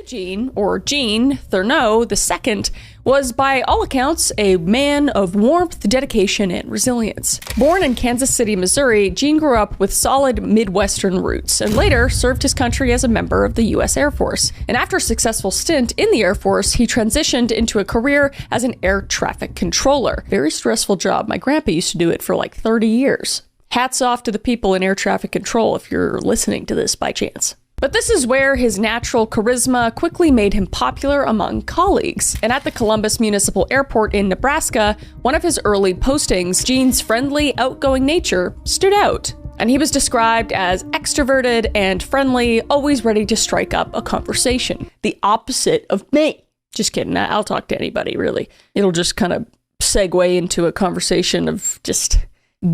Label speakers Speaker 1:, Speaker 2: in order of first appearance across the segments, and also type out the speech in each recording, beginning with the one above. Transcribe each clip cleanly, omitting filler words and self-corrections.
Speaker 1: Gene, or Gene Thurneau II, was by all accounts a man of warmth, dedication, and resilience. Born in Kansas City, Missouri, Gene grew up with solid Midwestern roots and later served his country as a member of the U.S. Air Force. And after a successful stint in the Air Force, he transitioned into a career as an air traffic controller. Very stressful job. My grandpa used to do it for like 30 years. Hats off to the people in air traffic control if you're listening to this by chance. But this is where his natural charisma quickly made him popular among colleagues. And at the Columbus Municipal Airport in Nebraska, one of his early postings, Gene's friendly, outgoing nature stood out. And he was described as extroverted and friendly, always ready to strike up a conversation. The opposite of me. Just kidding, I'll talk to anybody, really. It'll just kind of segue into a conversation of just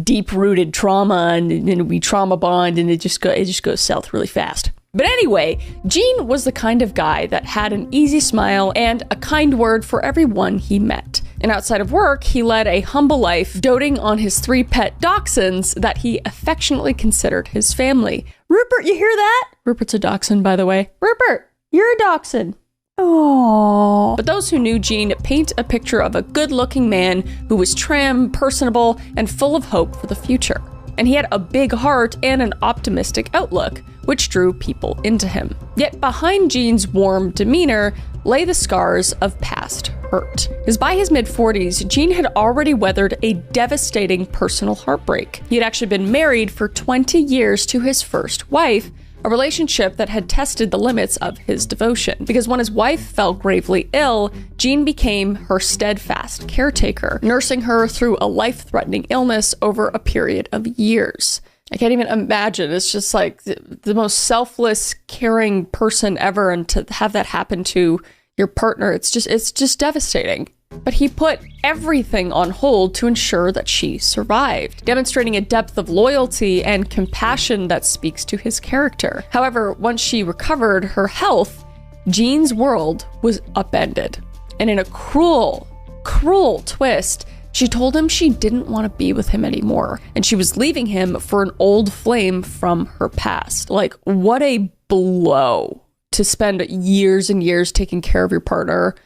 Speaker 1: deep-rooted trauma, and we trauma bond, and it just goes south really fast. But anyway, Gene was the kind of guy that had an easy smile and a kind word for everyone he met. And outside of work, he led a humble life, doting on his 3 pet dachshunds that he affectionately considered his family. Rupert, you hear that? Rupert's a dachshund, by the way. Rupert, you're a dachshund. Aww. But those who knew Gene paint a picture of a good-looking man who was trim, personable, and full of hope for the future. And he had a big heart and an optimistic outlook, which drew people into him. Yet behind Gene's warm demeanor lay the scars of past hurt. Because by his mid-40s, Gene had already weathered a devastating personal heartbreak. He had actually been married for 20 years to his first wife, a relationship that had tested the limits of his devotion. Because when his wife fell gravely ill, Gene became her steadfast caretaker, nursing her through a life-threatening illness over a period of years. I can't even imagine. It's just like the most selfless, caring person ever, and to have that happen to your partner, it's just devastating. But he put everything on hold to ensure that she survived, demonstrating a depth of loyalty and compassion that speaks to his character. However, once she recovered her health, Gene's world was upended. And in a cruel twist, she told him she didn't want to be with him anymore, and she was leaving him for an old flame from her past. Like, what a blow to spend years and years taking care of your partner,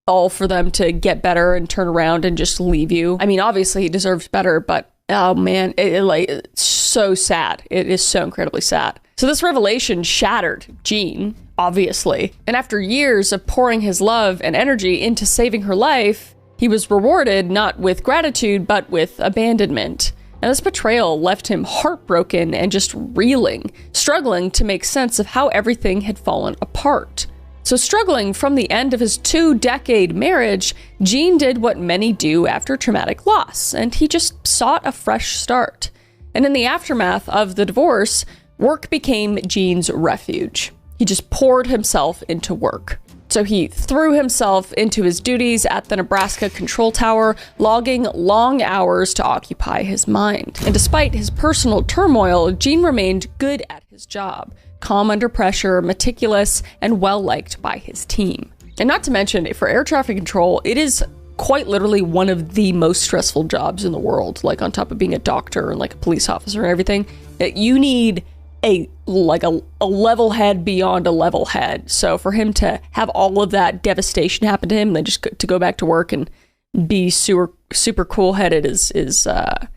Speaker 1: all for them to get better and turn around and just leave you. I mean, obviously he deserves better, but oh man, it's so sad. It is so incredibly sad. So this revelation shattered Gene, obviously. And after years of pouring his love and energy into saving her life, he was rewarded not with gratitude, but with abandonment. And this betrayal left him heartbroken and just reeling, struggling to make sense of how everything had fallen apart. So struggling from the end of his 2-decade marriage, Gene did what many do after traumatic loss, and he just sought a fresh start. And in the aftermath of the divorce, work became Gene's refuge. He just poured himself into work. So he threw himself into his duties at the Nebraska Control Tower, logging long hours to occupy his mind. And despite his personal turmoil, Gene remained good at his job, calm under pressure, meticulous, and well-liked by his team. And not to mention, for air traffic control, it is quite literally one of the most stressful jobs in the world. Like, on top of being a doctor and like a police officer and everything, you need a level head beyond a level head. So for him to have all of that devastation happen to him, and then just to go back to work and be super cool-headed is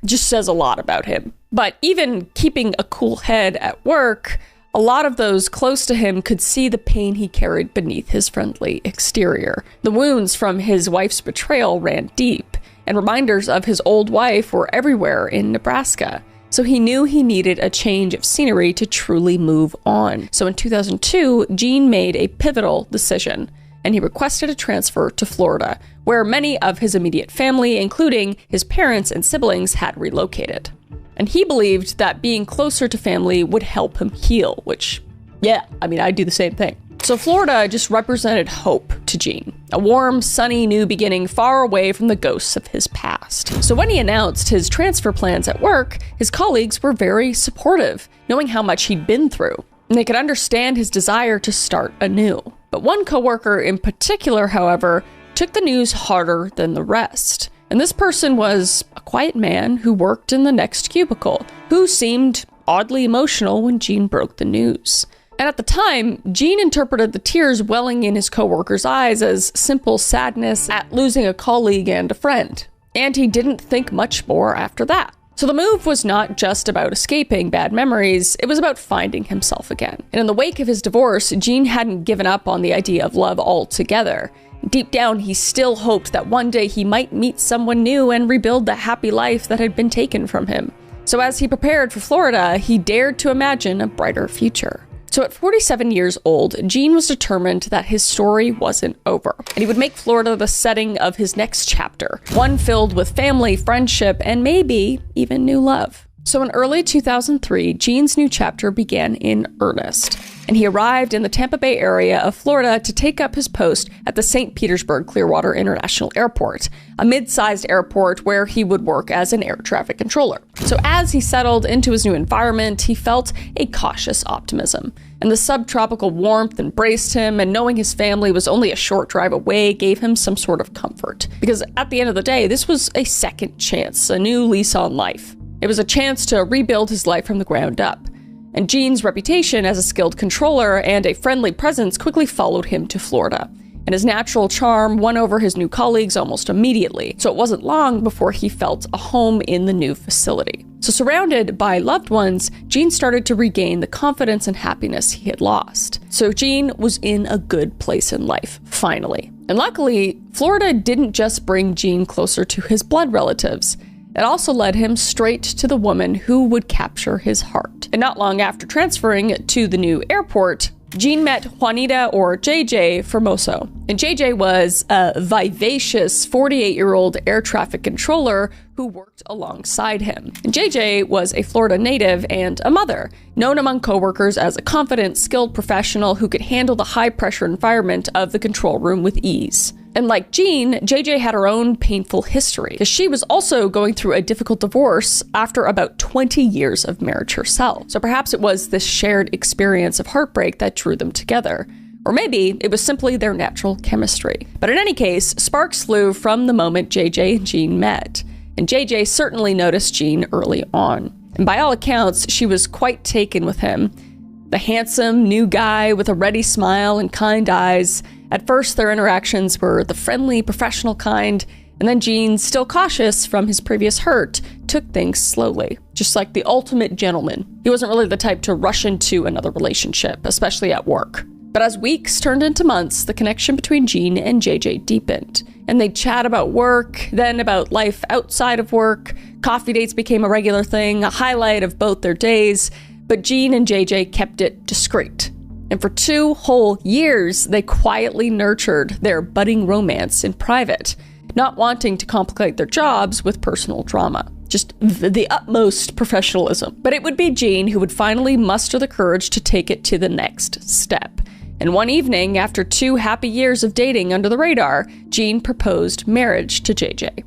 Speaker 1: just says a lot about him. But even keeping a cool head at work, a lot of those close to him could see the pain he carried beneath his friendly exterior. The wounds from his wife's betrayal ran deep, and reminders of his old wife were everywhere in Nebraska. So he knew he needed a change of scenery to truly move on. So in 2002, Gene made a pivotal decision, and he requested a transfer to Florida, where many of his immediate family, including his parents and siblings, had relocated. And he believed that being closer to family would help him heal, which, yeah, I mean, I'd do the same thing. So Florida just represented hope to Gene, a warm, sunny new beginning far away from the ghosts of his past. So when he announced his transfer plans at work, his colleagues were very supportive, knowing how much he'd been through, and they could understand his desire to start anew. But one coworker in particular, however, took the news harder than the rest. And this person was a quiet man who worked in the next cubicle, who seemed oddly emotional when Gene broke the news. And at the time, Gene interpreted the tears welling in his coworker's eyes as simple sadness at losing a colleague and a friend. And he didn't think much more after that. So the move was not just about escaping bad memories, it was about finding himself again. And in the wake of his divorce, Gene hadn't given up on the idea of love altogether. Deep down, he still hoped that one day he might meet someone new and rebuild the happy life that had been taken from him. So as he prepared for Florida, he dared to imagine a brighter future. So at 47 years old, Gene was determined that his story wasn't over, and he would make Florida the setting of his next chapter, one filled with family, friendship, and maybe even new love. So in early 2003, Gene's new chapter began in earnest, and he arrived in the Tampa Bay area of Florida to take up his post at the St. Petersburg Clearwater International Airport, a mid-sized airport where he would work as an air traffic controller. So as he settled into his new environment, he felt a cautious optimism, and the subtropical warmth embraced him, and knowing his family was only a short drive away gave him some sort of comfort. Because at the end of the day, this was a second chance, a new lease on life. It was a chance to rebuild his life from the ground up. And Gene's reputation as a skilled controller and a friendly presence quickly followed him to Florida. And his natural charm won over his new colleagues almost immediately. So it wasn't long before he felt a home in the new facility. So surrounded by loved ones, Gene started to regain the confidence and happiness he had lost. So Gene was in a good place in life, finally. And luckily, Florida didn't just bring Gene closer to his blood relatives. It also led him straight to the woman who would capture his heart. And not long after transferring to the new airport, Gene met Juanita, or JJ, Formoso. And JJ was a vivacious 48-year-old air traffic controller who worked alongside him. And JJ was a Florida native and a mother, known among coworkers as a confident, skilled professional who could handle the high-pressure environment of the control room with ease. And like Gene, JJ had her own painful history, because she was also going through a difficult divorce after about 20 years of marriage herself. So perhaps it was this shared experience of heartbreak that drew them together. Or maybe it was simply their natural chemistry. But in any case, sparks flew from the moment JJ and Gene met. And JJ certainly noticed Gene early on. And by all accounts, she was quite taken with him. The handsome new guy with a ready smile and kind eyes. At first, their interactions were the friendly, professional kind, and then Gene, still cautious from his previous hurt, took things slowly, just like the ultimate gentleman. He wasn't really the type to rush into another relationship, especially at work. But as weeks turned into months, the connection between Gene and JJ deepened, and they'd chat about work, then about life outside of work. Coffee dates became a regular thing, a highlight of both their days, but Gene and JJ kept it discreet. And for 2 whole years, they quietly nurtured their budding romance in private, not wanting to complicate their jobs with personal drama. Just the utmost professionalism. But it would be Gene who would finally muster the courage to take it to the next step. And one evening, after 2 happy years of dating under the radar, Gene proposed marriage to JJ.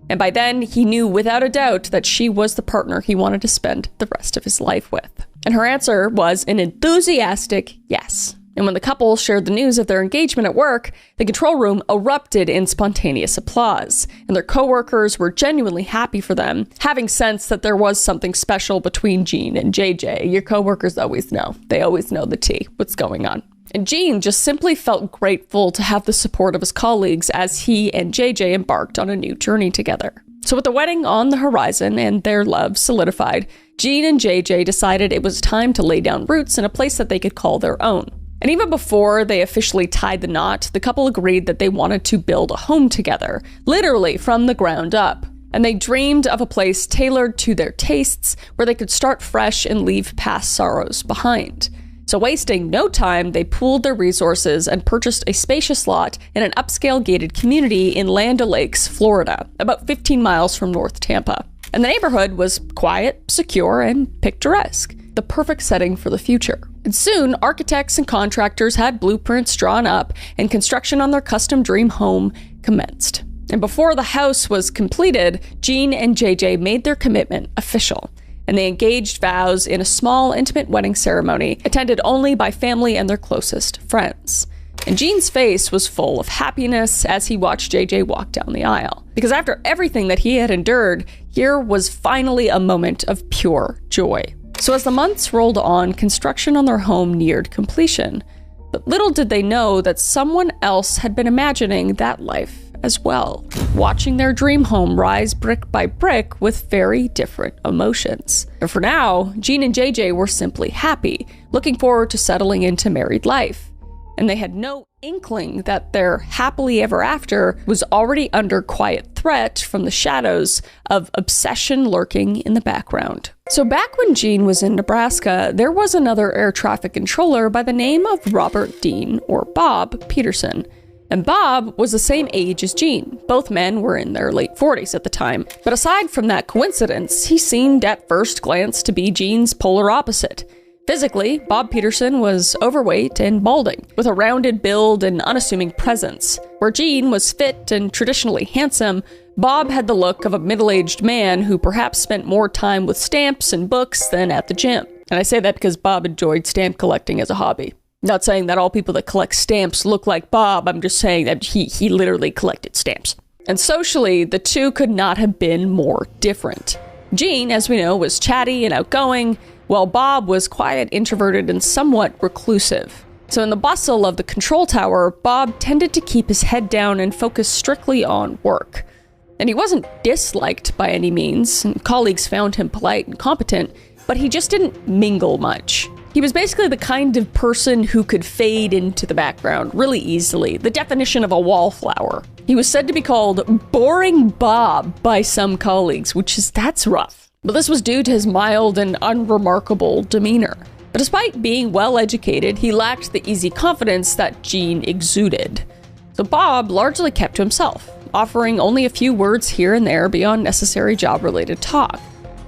Speaker 1: And by then, he knew without a doubt that she was the partner he wanted to spend the rest of his life with. And her answer was an enthusiastic yes. And when the couple shared the news of their engagement at work, the control room erupted in spontaneous applause. And their coworkers were genuinely happy for them, having sensed that there was something special between Gene and JJ. Your coworkers always know. They always know the tea, what's going on. And Gene just simply felt grateful to have the support of his colleagues as he and JJ embarked on a new journey together. So with the wedding on the horizon and their love solidified, Gene and JJ decided it was time to lay down roots in a place that they could call their own. And even before they officially tied the knot, the couple agreed that they wanted to build a home together, literally from the ground up. And they dreamed of a place tailored to their tastes, where they could start fresh and leave past sorrows behind. So wasting no time, they pooled their resources and purchased a spacious lot in an upscale gated community in Land O'Lakes, Florida, about 15 miles from North Tampa. And the neighborhood was quiet, secure, and picturesque, the perfect setting for the future. And soon, architects and contractors had blueprints drawn up, and construction on their custom dream home commenced. And before the house was completed, Gene and JJ made their commitment official. And they engaged vows in a small, intimate wedding ceremony, attended only by family and their closest friends. And Gene's face was full of happiness as he watched JJ walk down the aisle. Because after everything that he had endured, here was finally a moment of pure joy. So as the months rolled on, construction on their home neared completion. But little did they know that someone else had been imagining that life as well, watching their dream home rise brick by brick with very different emotions. And for now, Jean and JJ were simply happy, looking forward to settling into married life. And they had no inkling that their happily ever after was already under quiet threat from the shadows of obsession lurking in the background. So back when Jean was in Nebraska, there was another air traffic controller by the name of Robert Dean, or Bob Peterson. And Bob was the same age as Jean. Both men were in their late 40s at the time. But aside from that coincidence, he seemed at first glance to be Jean's polar opposite. Physically, Bob Peterson was overweight and balding, with a rounded build and unassuming presence. Where Jean was fit and traditionally handsome, Bob had the look of a middle-aged man who perhaps spent more time with stamps and books than at the gym. And I say that because Bob enjoyed stamp collecting as a hobby. Not saying that all people that collect stamps look like Bob, I'm just saying that he literally collected stamps. And socially, the two could not have been more different. Jean, as we know, was chatty and outgoing, while Bob was quiet, introverted, and somewhat reclusive. So in the bustle of the control tower, Bob tended to keep his head down and focus strictly on work. And he wasn't disliked by any means, and colleagues found him polite and competent, but he just didn't mingle much. He was basically the kind of person who could fade into the background really easily, the definition of a wallflower. He was said to be called Boring Bob by some colleagues, that's rough. But this was due to his mild and unremarkable demeanor. But despite being well-educated, he lacked the easy confidence that Jean exuded. So Bob largely kept to himself, offering only a few words here and there beyond necessary job-related talk.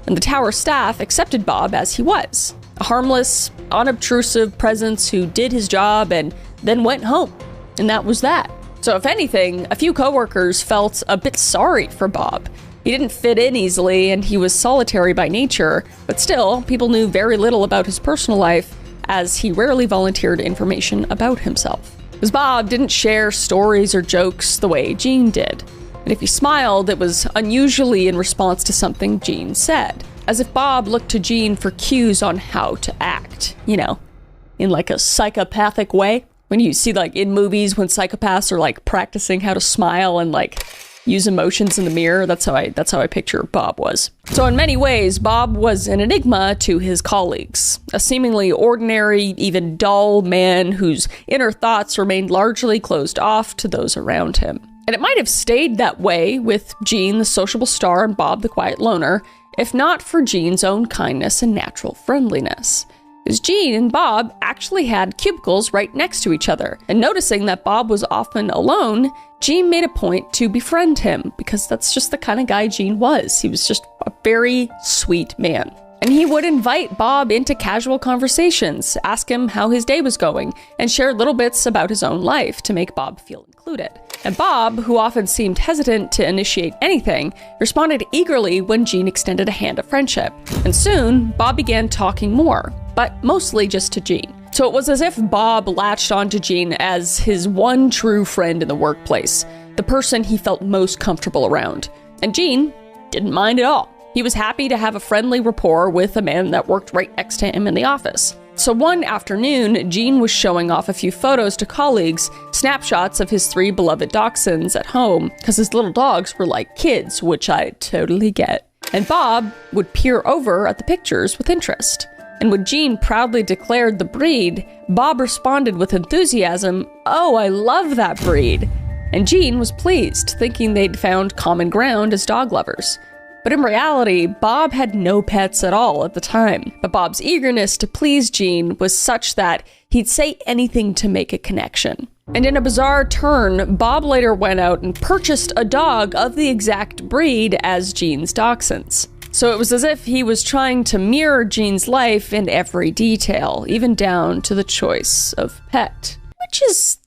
Speaker 1: And the tower staff accepted Bob as he was. A harmless, unobtrusive presence who did his job and then went home. And that was that. So if anything, a few coworkers felt a bit sorry for Bob. He didn't fit in easily and he was solitary by nature, but still, people knew very little about his personal life as he rarely volunteered information about himself. Because Bob didn't share stories or jokes the way Jean did. And if he smiled, it was unusually in response to something Jean said. As if Bob looked to Jean for cues on how to act, in like a psychopathic way. When you see like in movies when psychopaths are like practicing how to smile and like use emotions in the mirror, that's how I picture Bob was. So in many ways, Bob was an enigma to his colleagues, a seemingly ordinary, even dull man whose inner thoughts remained largely closed off to those around him. And it might have stayed that way with Jean, the sociable star, and Bob, the quiet loner, if not for Jean's own kindness and natural friendliness. Because Jean and Bob actually had cubicles right next to each other, and noticing that Bob was often alone, Jean made a point to befriend him, because that's just the kind of guy Jean was. He was just a very sweet man. And he would invite Bob into casual conversations, ask him how his day was going, and share little bits about his own life to make Bob feel included. And Bob, who often seemed hesitant to initiate anything, responded eagerly when Jean extended a hand of friendship. And soon, Bob began talking more, but mostly just to Jean. So it was as if Bob latched onto Jean as his one true friend in the workplace, the person he felt most comfortable around. And Jean didn't mind at all. He was happy to have a friendly rapport with a man that worked right next to him in the office. So one afternoon, Jean was showing off a few photos to colleagues, snapshots of his 3 beloved dachshunds at home, because his little dogs were like kids, which I totally get. And Bob would peer over at the pictures with interest. And when Jean proudly declared the breed, Bob responded with enthusiasm, "Oh, I love that breed." And Jean was pleased, thinking they'd found common ground as dog lovers. But in reality, Bob had no pets at all at the time. But Bob's eagerness to please Jean was such that he'd say anything to make a connection. And in a bizarre turn, Bob later went out and purchased a dog of the exact breed as Jean's dachshunds. So it was as if he was trying to mirror Jean's life in every detail, even down to the choice of pet. Which is,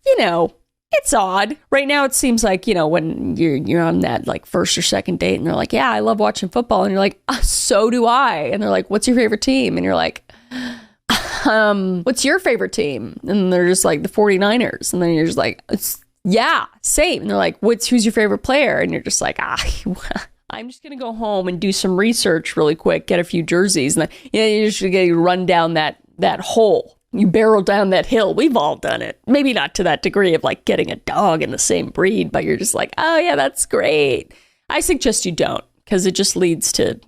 Speaker 1: it's odd. Right now it seems like, when you're on that like first or second date and they're like, "Yeah, I love watching football." And you're like, "So do I." And they're like, "What's your favorite team?" And you're like, "What's your favorite team?" And they're just like, "The 49ers." And then you're just like, "Yeah, same." And they're like, "Who's your favorite player?" And you're just like, I'm just going to go home and do some research really quick, get a few jerseys, and then you just get run down that hole. You barrel down that hill. We've all done it. Maybe not to that degree of like getting a dog in the same breed, but you're just like, oh yeah, that's great. I suggest you don't, because it just leads to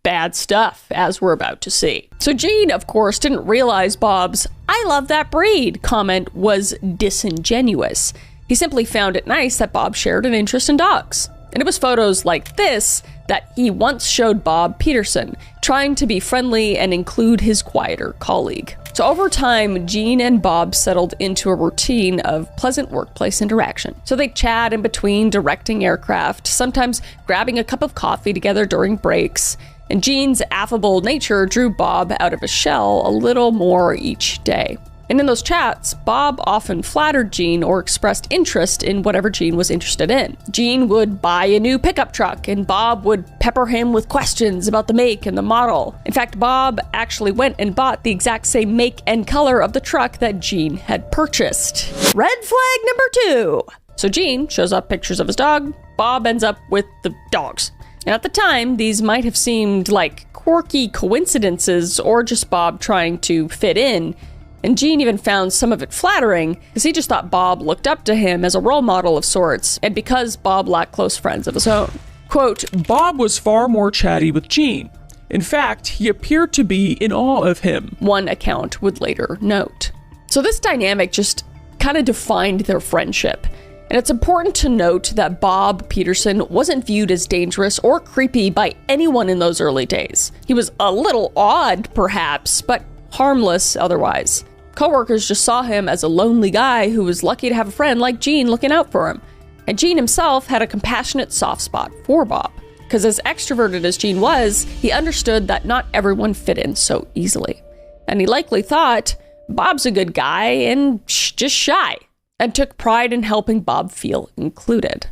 Speaker 1: bad stuff, as we're about to see. So Gene, of course, didn't realize Bob's "I love that breed" comment was disingenuous. He simply found it nice that Bob shared an interest in dogs. And it was photos like this that he once showed Bob Peterson, trying to be friendly and include his quieter colleague. So over time, Gene and Bob settled into a routine of pleasant workplace interaction. So they chat in between directing aircraft, sometimes grabbing a cup of coffee together during breaks. And Gene's affable nature drew Bob out of his shell a little more each day. And in those chats, Bob often flattered Gene or expressed interest in whatever Gene was interested in. Gene would buy a new pickup truck, and Bob would pepper him with questions about the make and the model. In fact, Bob actually went and bought the exact same make and color of the truck that Gene had purchased. Red flag number 2. So Gene shows up pictures of his dog. Bob ends up with the dogs. And at the time, these might have seemed like quirky coincidences or just Bob trying to fit in. And Gene even found some of it flattering, because he just thought Bob looked up to him as a role model of sorts, and because Bob lacked close friends of his own.
Speaker 2: Quote, Bob was far more chatty with Gene. In fact, he appeared to be in awe of him,
Speaker 1: one account would later note. So this dynamic just kind of defined their friendship. And it's important to note that Bob Peterson wasn't viewed as dangerous or creepy by anyone in those early days. He was a little odd, perhaps, but harmless otherwise. Coworkers just saw him as a lonely guy who was lucky to have a friend like Gene looking out for him. And Gene himself had a compassionate soft spot for Bob, because as extroverted as Gene was, he understood that not everyone fit in so easily. And he likely thought, Bob's a good guy and just shy, and took pride in helping Bob feel included.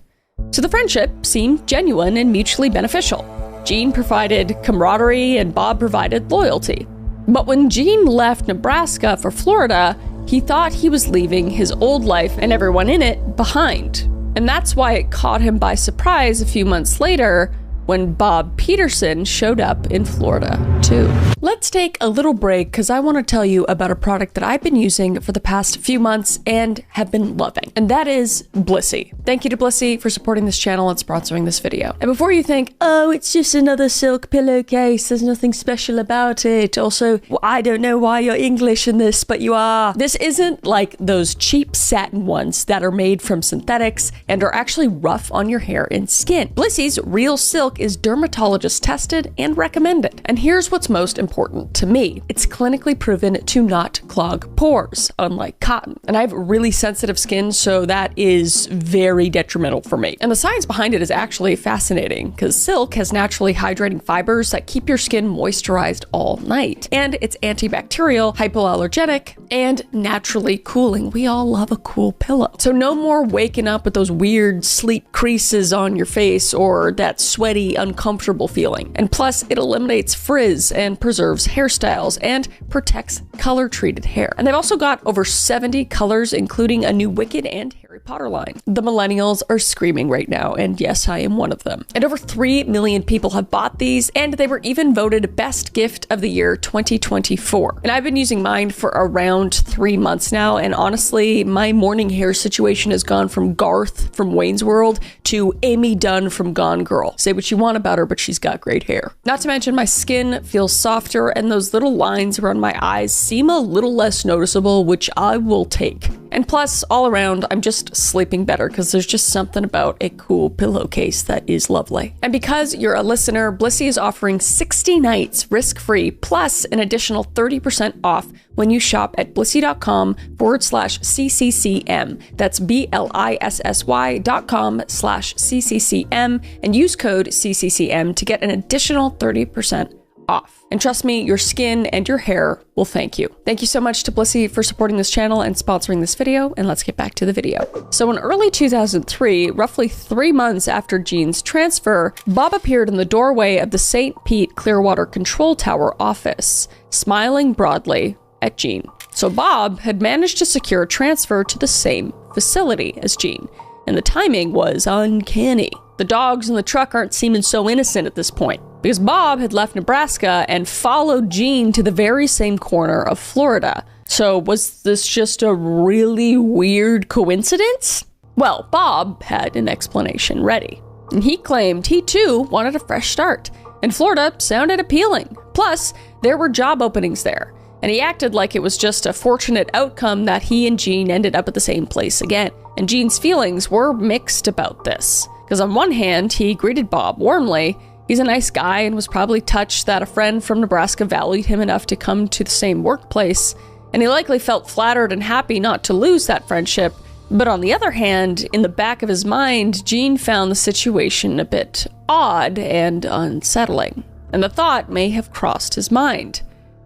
Speaker 1: So the friendship seemed genuine and mutually beneficial. Gene provided camaraderie and Bob provided loyalty. But when Gene left Nebraska for Florida, he thought he was leaving his old life and everyone in it behind. And that's why it caught him by surprise a few months later when Bob Peterson showed up in Florida too. Let's take a little break because I want to tell you about a product that I've been using for the past few months and have been loving, and that is Blissy. Thank you to Blissy for supporting this channel and sponsoring this video. And before you think, oh, it's just another silk pillowcase, there's nothing special about it. Also, I don't know why you're English in this, but you are. This isn't like those cheap satin ones that are made from synthetics and are actually rough on your hair and skin. Blissy's real silk is dermatologist tested and recommended. And here's what's most important to me. It's clinically proven to not clog pores, unlike cotton. And I have really sensitive skin, so that is very detrimental for me. And the science behind it is actually fascinating, because silk has naturally hydrating fibers that keep your skin moisturized all night. And it's antibacterial, hypoallergenic, and naturally cooling. We all love a cool pillow. So no more waking up with those weird sleep creases on your face or that sweaty, uncomfortable feeling. And plus, it eliminates frizz and preserves hairstyles and protects color-treated hair. And they've also got over 70 colors, including a new Wicked and Harry Potter line. The millennials are screaming right now, and yes, I am one of them. And over 3 million people have bought these, and they were even voted Best Gift of the Year 2024. And I've been using mine for around 3 months now, and honestly, my morning hair situation has gone from Garth from Wayne's World to Amy Dunn from Gone Girl. Say what you want about her, but she's got great hair. Not to mention my skin feels softer and those little lines around my eyes seem a little less noticeable, which I will take. And plus, all around, I'm just sleeping better because there's just something about a cool pillowcase that is lovely. And because you're a listener, Blissy is offering 60 nights risk-free plus an additional 30% off when you shop at blissy.com/CCCM. That's BLISSY.com/CCCM and use code CCCM to get an additional 30% off. And trust me, your skin and your hair will thank you. Thank you so much to Blissy for supporting this channel and sponsoring this video, and let's get back to the video. So in early 2003, roughly 3 months after Gene's transfer, Bob appeared in the doorway of the St. Pete Clearwater Control Tower office, smiling broadly at Gene. So Bob had managed to secure a transfer to the same facility as Gene. and the timing was uncanny. The dogs in the truck aren't seeming so innocent at this point, because Bob had left Nebraska and followed Gene to the very same corner of Florida. So was this just a really weird coincidence? Well, Bob had an explanation ready. And he claimed he too wanted a fresh start, and Florida sounded appealing. Plus, there were job openings there, and he acted like it was just a fortunate outcome that he and Gene ended up at the same place again. And Gene's feelings were mixed about this, because on one hand, he greeted Bob warmly. He's a nice guy and was probably touched that a friend from Nebraska valued him enough to come to the same workplace, and he likely felt flattered and happy not to lose that friendship. But on the other hand, in the back of his mind, Gene found the situation a bit odd and unsettling. And the thought may have crossed his mind.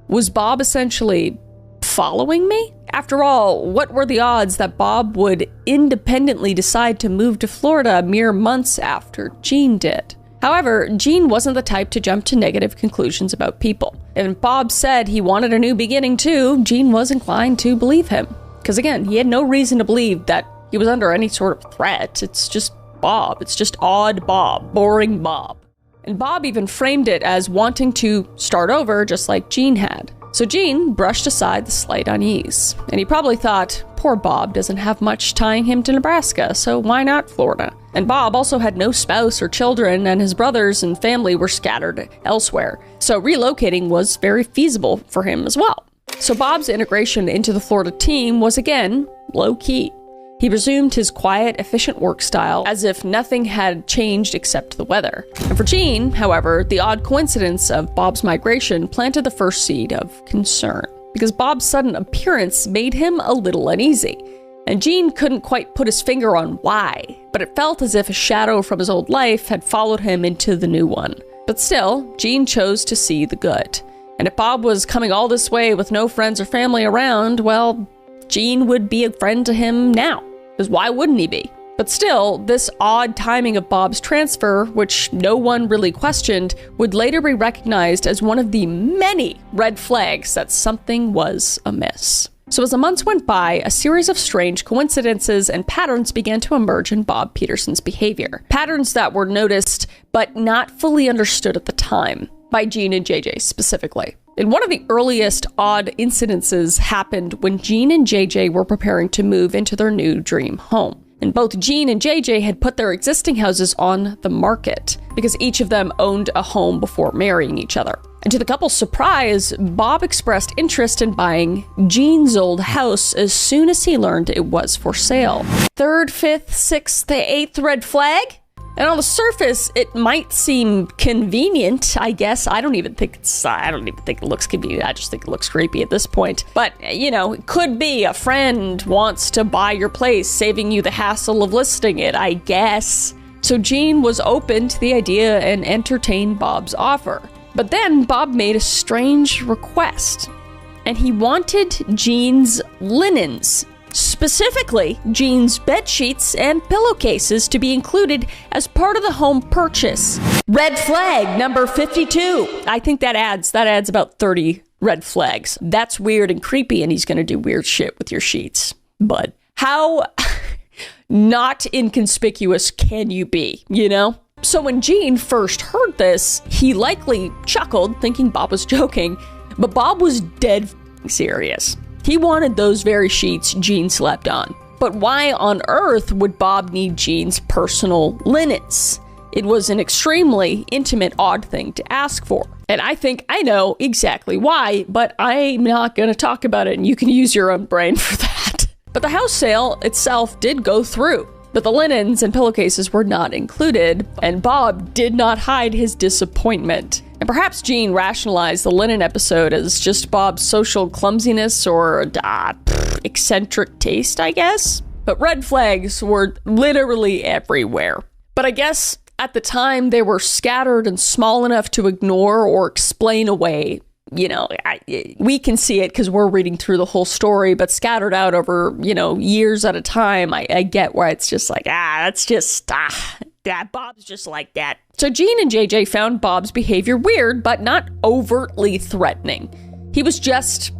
Speaker 1: Was Bob essentially following me? After all, what were the odds that Bob would independently decide to move to Florida mere months after Gene did? However, Gene wasn't the type to jump to negative conclusions about people. If Bob said he wanted a new beginning too, Gene was inclined to believe him. Because again, he had no reason to believe that he was under any sort of threat. It's just Bob. It's just odd Bob, boring Bob. And Bob even framed it as wanting to start over just like Gene had. So Gene brushed aside the slight unease. And he probably thought, poor Bob doesn't have much tying him to Nebraska, so why not Florida? And Bob also had no spouse or children, and his brothers and family were scattered elsewhere. So relocating was very feasible for him as well. So Bob's integration into the Florida team was again low-key. He resumed his quiet, efficient work style as if nothing had changed except the weather. And for Gene, however, the odd coincidence of Bob's migration planted the first seed of concern, because Bob's sudden appearance made him a little uneasy. And Gene couldn't quite put his finger on why, but it felt as if a shadow from his old life had followed him into the new one. But still, Gene chose to see the good. And if Bob was coming all this way with no friends or family around, well, Gene would be a friend to him now, because why wouldn't he be? But still, this odd timing of Bob's transfer, which no one really questioned, would later be recognized as one of the many red flags that something was amiss. So as the months went by, a series of strange coincidences and patterns began to emerge in Bob Peterson's behavior. Patterns that were noticed, but not fully understood at the time, by Gene and JJ specifically. And one of the earliest odd incidences happened when Gene and JJ were preparing to move into their new dream home. And both Gene and JJ had put their existing houses on the market because each of them owned a home before marrying each other. And to the couple's surprise, Bob expressed interest in buying Gene's old house as soon as he learned it was for sale. Third, fifth, sixth, eighth red flag? And on the surface, it might seem convenient, I guess. I don't even think it looks convenient. I just think it looks creepy at this point. But, it could be a friend wants to buy your place, saving you the hassle of listing it, I guess. So Gene was open to the idea and entertained Bob's offer. But then Bob made a strange request, and he wanted Gene's linens. Specifically, Gene's bed sheets and pillowcases to be included as part of the home purchase. Red flag number 52. I think that adds about 30 red flags. That's weird and creepy, and he's going to do weird shit with your sheets. But how not inconspicuous can you be, So when Gene first heard this, he likely chuckled, thinking Bob was joking, but Bob was dead serious. He wanted those very sheets Gene slept on. But why on earth would Bob need Gene's personal linens? It was an extremely intimate, odd thing to ask for. And I think I know exactly why, but I'm not going to talk about it, and you can use your own brain for that. But the house sale itself did go through, but the linens and pillowcases were not included, and Bob did not hide his disappointment. And perhaps Gene rationalized the linen episode as just Bob's social clumsiness or eccentric taste, I guess. But red flags were literally everywhere. But I guess at the time they were scattered and small enough to ignore or explain away. We can see it because we're reading through the whole story, but scattered out over, years at a time, I get why it's just like, that's just, Bob's just like that. So Gene and JJ found Bob's behavior weird, but not overtly threatening. He was just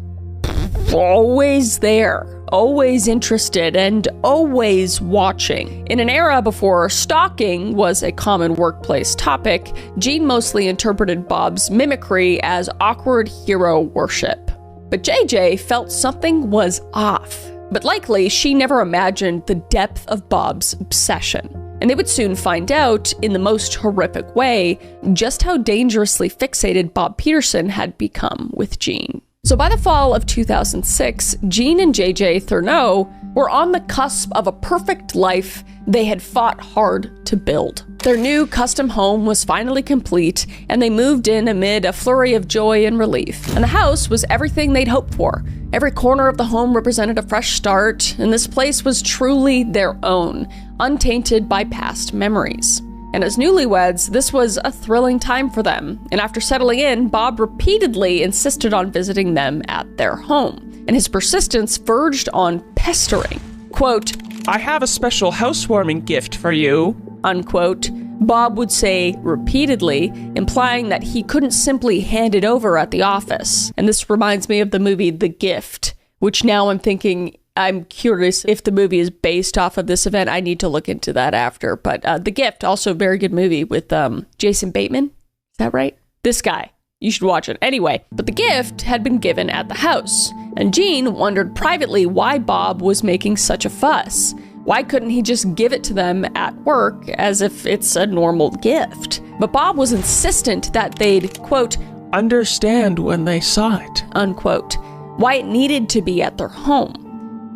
Speaker 1: always there. always interested and always watching. In an era before stalking was a common workplace topic, Jean mostly interpreted Bob's mimicry as awkward hero worship. But JJ felt something was off. But likely, she never imagined the depth of Bob's obsession. And they would soon find out, in the most horrific way, just how dangerously fixated Bob Peterson had become with Jean. So by the fall of 2006, Jean and JJ Thurneau were on the cusp of a perfect life they had fought hard to build. Their new custom home was finally complete, and they moved in amid a flurry of joy and relief. And the house was everything they'd hoped for. Every corner of the home represented a fresh start, and this place was truly their own, untainted by past memories. And as newlyweds, this was a thrilling time for them. And after settling in, Bob repeatedly insisted on visiting them at their home. And his persistence verged on pestering. Quote,
Speaker 2: "I have a special housewarming gift for you,"
Speaker 1: unquote, Bob would say repeatedly, implying that he couldn't simply hand it over at the office. And this reminds me of the movie The Gift, which now I'm curious if the movie is based off of this event. I need to look into that after. But The Gift, also a very good movie with Jason Bateman. Is that right? This guy. You should watch it. Anyway, but the gift had been given at the house. And Jean wondered privately why Bob was making such a fuss. Why couldn't he just give it to them at work as if it's a normal gift? But Bob was insistent that they'd, quote,
Speaker 2: "understand when they saw it,"
Speaker 1: unquote, why it needed to be at their home.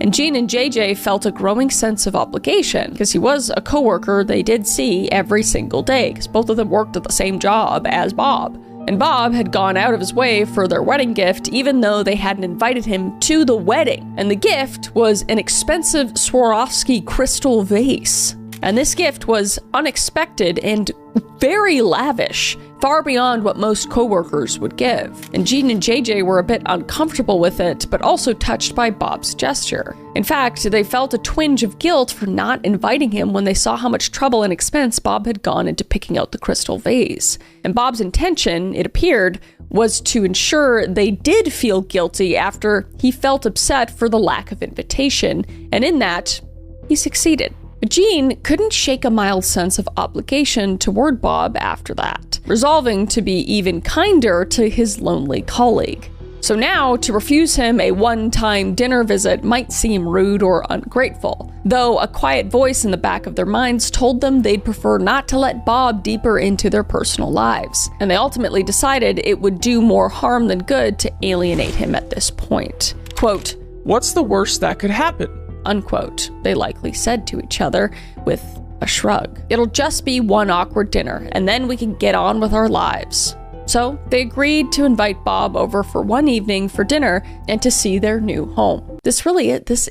Speaker 1: And Jean and JJ felt a growing sense of obligation because he was a coworker they did see every single day because both of them worked at the same job as Bob. And Bob had gone out of his way for their wedding gift even though they hadn't invited him to the wedding. And the gift was an expensive Swarovski crystal vase. And this gift was unexpected and very lavish, far beyond what most coworkers would give. And Jean and JJ were a bit uncomfortable with it, but also touched by Bob's gesture. In fact, they felt a twinge of guilt for not inviting him when they saw how much trouble and expense Bob had gone into picking out the crystal vase. And Bob's intention, it appeared, was to ensure they did feel guilty after he felt upset for the lack of invitation. And in that, he succeeded. But Jean couldn't shake a mild sense of obligation toward Bob after that, resolving to be even kinder to his lonely colleague. So now, to refuse him a one-time dinner visit might seem rude or ungrateful, though a quiet voice in the back of their minds told them they'd prefer not to let Bob deeper into their personal lives, and they ultimately decided it would do more harm than good to alienate him at this point. Quote,
Speaker 2: "What's the worst that could happen?"
Speaker 1: unquote, they likely said to each other with a shrug. "It'll just be one awkward dinner, and then we can get on with our lives." So they agreed to invite Bob over for one evening for dinner and to see their new home. This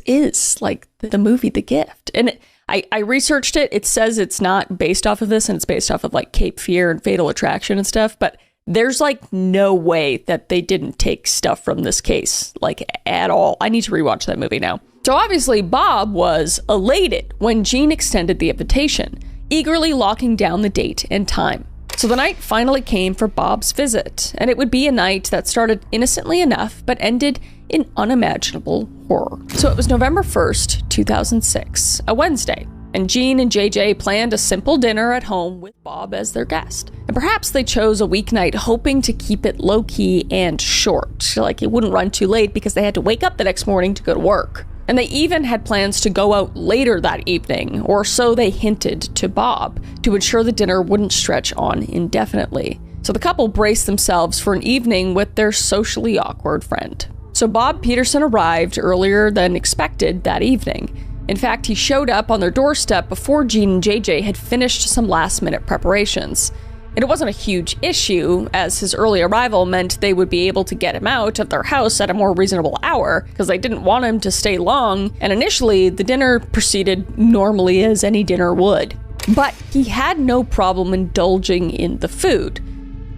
Speaker 1: is like the movie The Gift. And I researched it. It says it's not based off of this, and it's based off of like Cape Fear and Fatal Attraction and stuff, but there's like no way that they didn't take stuff from this case, like at all. I need to rewatch that movie now. So obviously Bob was elated when Jean extended the invitation, eagerly locking down the date and time. So the night finally came for Bob's visit, and it would be a night that started innocently enough, but ended in unimaginable horror. So it was November 1st, 2006, a Wednesday, and Jean and JJ planned a simple dinner at home with Bob as their guest. And perhaps they chose a weeknight hoping to keep it low-key and short, like it wouldn't run too late because they had to wake up the next morning to go to work. And they even had plans to go out later that evening, or so they hinted to Bob, to ensure the dinner wouldn't stretch on indefinitely. So the couple braced themselves for an evening with their socially awkward friend. So Bob Peterson arrived earlier than expected that evening. In fact, he showed up on their doorstep before Jean and JJ had finished some last-minute preparations. And it wasn't a huge issue, as his early arrival meant they would be able to get him out of their house at a more reasonable hour, because they didn't want him to stay long, and initially, the dinner proceeded normally as any dinner would. But he had no problem indulging in the food.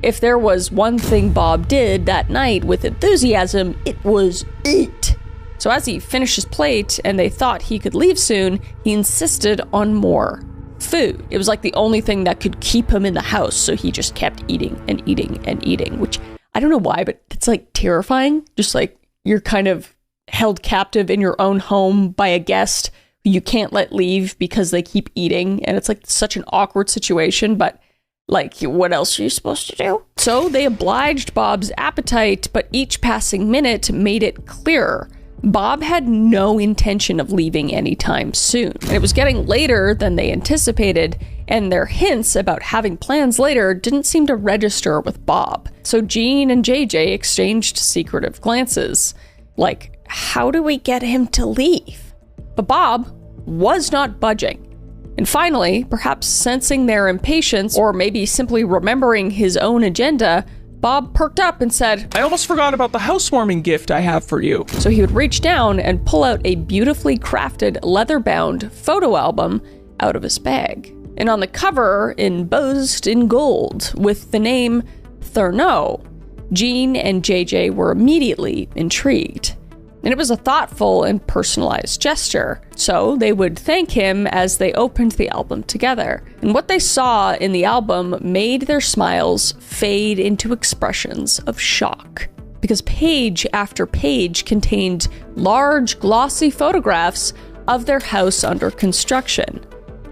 Speaker 1: If there was one thing Bob did that night with enthusiasm, it was eat. So as he finished his plate and they thought he could leave soon, he insisted on more food. It was like the only thing that could keep him in the house, so he just kept eating and eating and eating, which I don't know why, but it's like terrifying. Just like you're kind of held captive in your own home by a guest who you can't let leave because they keep eating, and it's like such an awkward situation, but like, what else are you supposed to do? So they obliged Bob's appetite, but each passing minute made it clearer. Bob had no intention of leaving anytime soon. And it was getting later than they anticipated, and their hints about having plans later didn't seem to register with Bob. So Jean and JJ exchanged secretive glances. Like, how do we get him to leave? But Bob was not budging. And finally, perhaps sensing their impatience, or maybe simply remembering his own agenda, Bob perked up and said,
Speaker 2: I almost forgot about the housewarming gift I have for you.
Speaker 1: So he would reach down and pull out a beautifully crafted leather-bound photo album out of his bag. And on the cover, embossed in gold, with the name Thurneau, Jean and JJ were immediately intrigued. And it was a thoughtful and personalized gesture, so they would thank him as they opened the album together. And what they saw in the album made their smiles fade into expressions of shock, because page after page contained large, glossy photographs of their house under construction.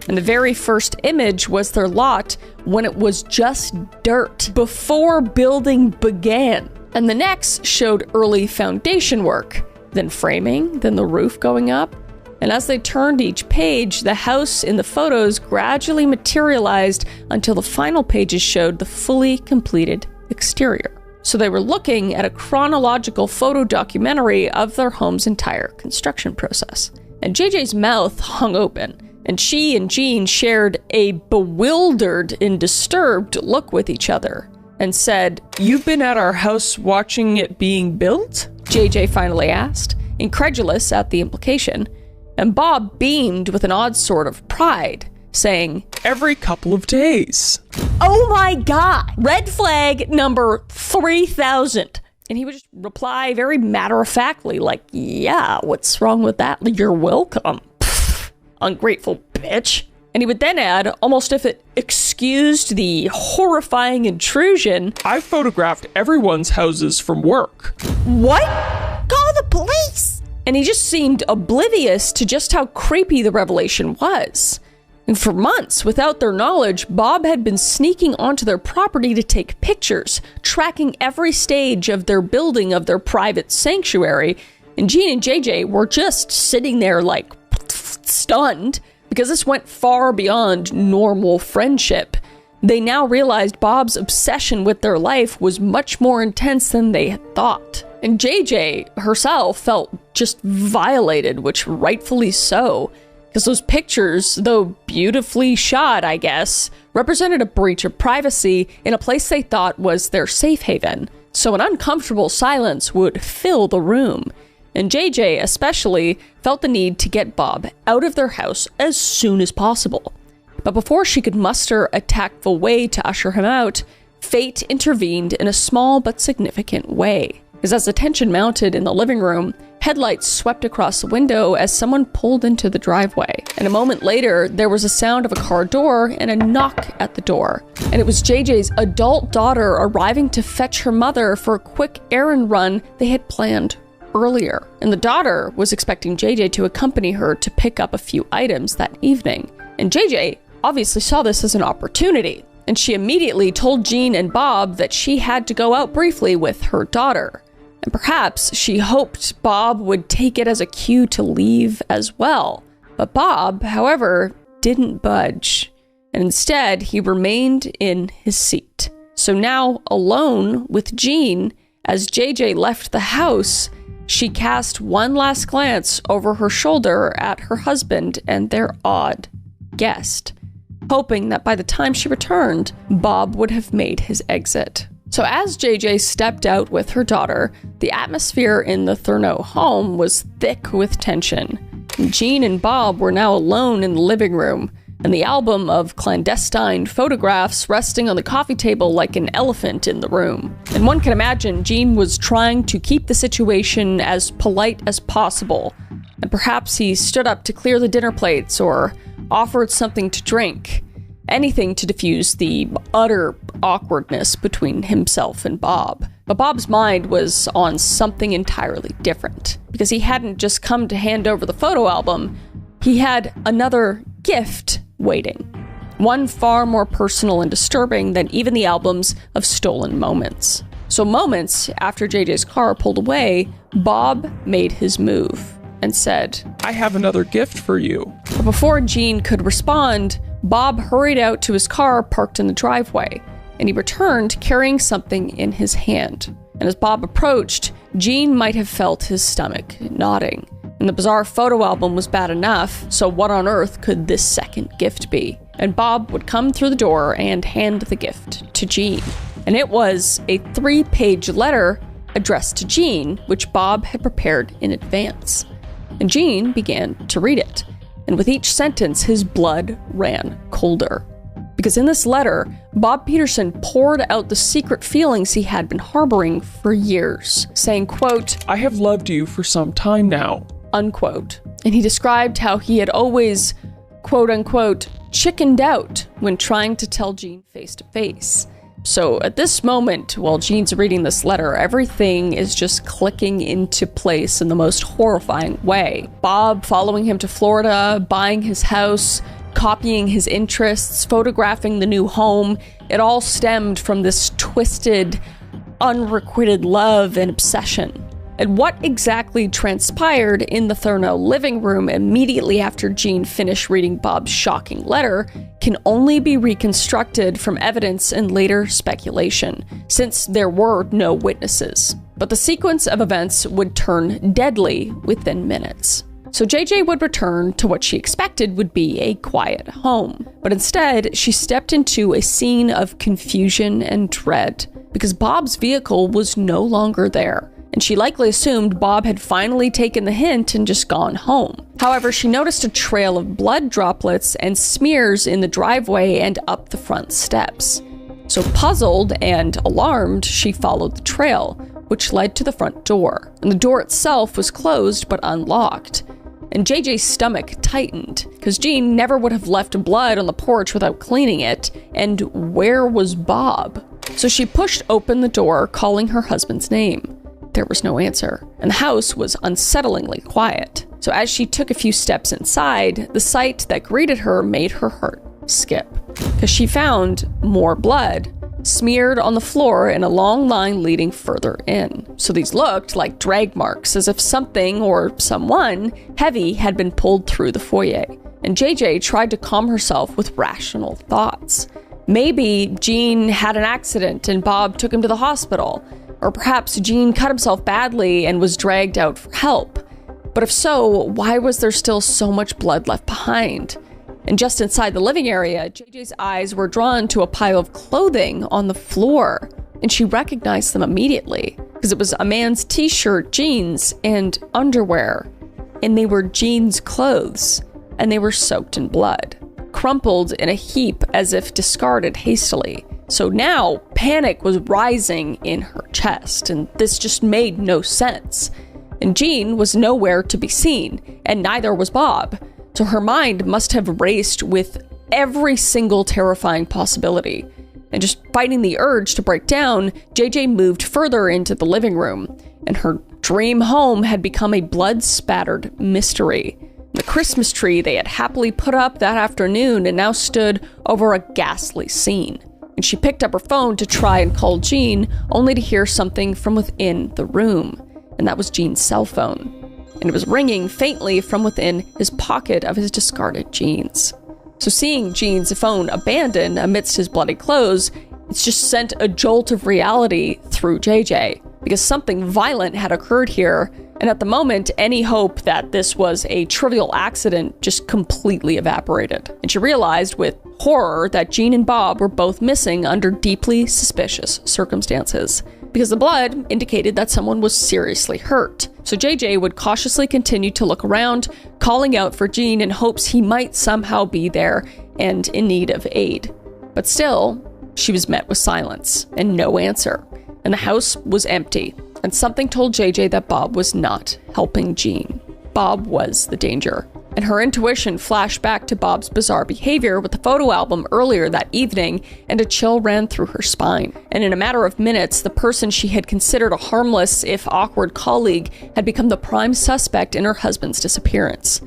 Speaker 1: And the very first image was their lot when it was just dirt, before building began. And the next showed early foundation work, then framing, then the roof going up. And as they turned each page, the house in the photos gradually materialized until the final pages showed the fully completed exterior. So they were looking at a chronological photo documentary of their home's entire construction process. And JJ's mouth hung open, and she and Jean shared a bewildered and disturbed look with each other and said,
Speaker 2: You've been at our house watching it being built?
Speaker 1: JJ finally asked, incredulous at the implication, and Bob beamed with an odd sort of pride, saying,
Speaker 2: Every couple of days.
Speaker 1: Oh my God! Red flag number 3000. And he would just reply very matter-of-factly, like, yeah, what's wrong with that? You're welcome. Pfft, ungrateful bitch. And he would then add, almost if it excused the horrifying intrusion,
Speaker 2: I photographed everyone's houses from work.
Speaker 1: What? Call the police! And he just seemed oblivious to just how creepy the revelation was. And for months, without their knowledge, Bob had been sneaking onto their property to take pictures, tracking every stage of their building of their private sanctuary. And Jean and JJ were just sitting there like stunned, because this went far beyond normal friendship. They now realized Bob's obsession with their life was much more intense than they had thought. And JJ herself felt just violated, which rightfully so, because those pictures, though beautifully shot, I guess, represented a breach of privacy in a place they thought was their safe haven. So an uncomfortable silence would fill the room. And JJ especially felt the need to get Bob out of their house as soon as possible. But before she could muster a tactful way to usher him out, fate intervened in a small but significant way. Because as the tension mounted in the living room, headlights swept across the window as someone pulled into the driveway. And a moment later, there was a sound of a car door and a knock at the door. And it was JJ's adult daughter arriving to fetch her mother for a quick errand run they had planned earlier. And the daughter was expecting JJ to accompany her to pick up a few items that evening. And JJ obviously saw this as an opportunity, and she immediately told Jean and Bob that she had to go out briefly with her daughter. And perhaps she hoped Bob would take it as a cue to leave as well. But Bob, however, didn't budge, and instead he remained in his seat. So now, alone with Jean, as JJ left the house, she cast one last glance over her shoulder at her husband and their odd guest, hoping that by the time she returned, Bob would have made his exit. So as JJ stepped out with her daughter, the atmosphere in the Thurneau home was thick with tension. Jean and Bob were now alone in the living room, and the album of clandestine photographs resting on the coffee table like an elephant in the room. And one can imagine Jean was trying to keep the situation as polite as possible, and perhaps he stood up to clear the dinner plates or offered something to drink, anything to diffuse the utter awkwardness between himself and Bob. But Bob's mind was on something entirely different, because he hadn't just come to hand over the photo album, he had another gift waiting. One far more personal and disturbing than even the albums of stolen moments. So moments after JJ's car pulled away, Bob made his move and said,
Speaker 2: "I have another gift for you."
Speaker 1: But before Gene could respond, Bob hurried out to his car parked in the driveway, and he returned carrying something in his hand. And as Bob approached, Gene might have felt his stomach nodding. And the bizarre photo album was bad enough, so what on earth could this second gift be? And Bob would come through the door and hand the gift to Gene. And it was a 3-page letter addressed to Gene, which Bob had prepared in advance. And Gene began to read it. And with each sentence, his blood ran colder. Because in this letter, Bob Peterson poured out the secret feelings he had been harboring for years, saying, quote,
Speaker 2: "I have loved you for some time now,"
Speaker 1: unquote. And he described how he had always, quote unquote, chickened out when trying to tell Gene face to face. So at this moment, while Gene's reading this letter, everything is just clicking into place in the most horrifying way. Bob following him to Florida, buying his house, copying his interests, photographing the new home, it all stemmed from this twisted, unrequited love and obsession. And what exactly transpired in the Thurno living room immediately after Gene finished reading Bob's shocking letter can only be reconstructed from evidence and later speculation, since there were no witnesses. But the sequence of events would turn deadly within minutes. So JJ would return to what she expected would be a quiet home. But instead, she stepped into a scene of confusion and dread, because Bob's vehicle was no longer there. And she likely assumed Bob had finally taken the hint and just gone home. However, she noticed a trail of blood droplets and smears in the driveway and up the front steps. So puzzled and alarmed, she followed the trail, which led to the front door. And the door itself was closed but unlocked. And JJ's stomach tightened, because Gene never would have left blood on the porch without cleaning it, and where was Bob? So she pushed open the door, calling her husband's name. There was no answer, and the house was unsettlingly quiet. So as she took a few steps inside, the sight that greeted her made her heart skip, because she found more blood smeared on the floor in a long line leading further in. So these looked like drag marks, as if something or someone heavy had been pulled through the foyer. And JJ tried to calm herself with rational thoughts. Maybe Gene had an accident and Bob took him to the hospital. Or perhaps Gene cut himself badly and was dragged out for help. But if so, why was there still so much blood left behind? And just inside the living area, JJ's eyes were drawn to a pile of clothing on the floor, and she recognized them immediately, because it was a man's t-shirt, jeans, and underwear. And they were Gene's clothes, and they were soaked in blood, crumpled in a heap as if discarded hastily. So now, panic was rising in her chest, and this just made no sense. And Gene was nowhere to be seen, and neither was Bob. So her mind must have raced with every single terrifying possibility. And just fighting the urge to break down, JJ moved further into the living room, and her dream home had become a blood-spattered mystery. The Christmas tree they had happily put up that afternoon and now stood over a ghastly scene. And she picked up her phone to try and call Gene, only to hear something from within the room. And that was Gene's cell phone. And it was ringing faintly from within his pocket of his discarded jeans. So seeing Gene's phone abandoned amidst his bloody clothes, it's just sent a jolt of reality through JJ, because something violent had occurred here, and at the moment, any hope that this was a trivial accident just completely evaporated. And she realized with horror that Gene and Bob were both missing under deeply suspicious circumstances, because the blood indicated that someone was seriously hurt. So JJ would cautiously continue to look around, calling out for Gene in hopes he might somehow be there and in need of aid. But still, she was met with silence and no answer, and the house was empty, and something told JJ that Bob was not helping Gene. Bob was the danger, And her intuition flashed back to Bob's bizarre behavior with the photo album earlier that evening, and a chill ran through her spine. And in a matter of minutes, the person she had considered a harmless, if awkward colleague had become the prime suspect in her husband's disappearance.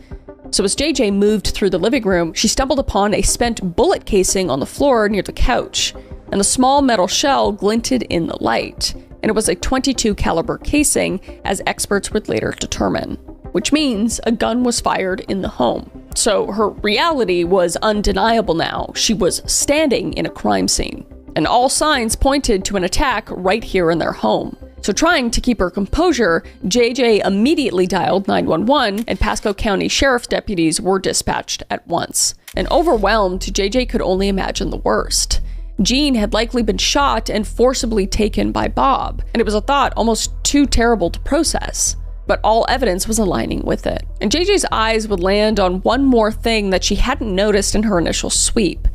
Speaker 1: So as JJ moved through the living room, she stumbled upon a spent bullet casing on the floor near the couch, and the small metal shell glinted in the light. And it was a .22 caliber casing, as experts would later determine, which means a gun was fired in the home. So her reality was undeniable now. She was standing in a crime scene, and all signs pointed to an attack right here in their home. So trying to keep her composure, JJ immediately dialed 911, and Pasco County Sheriff's deputies were dispatched at once. And overwhelmed, JJ could only imagine the worst. Jean had likely been shot and forcibly taken by Bob, and it was a thought almost too terrible to process. But all evidence was aligning with it. And JJ's eyes would land on one more thing that she hadn't noticed in her initial sweep.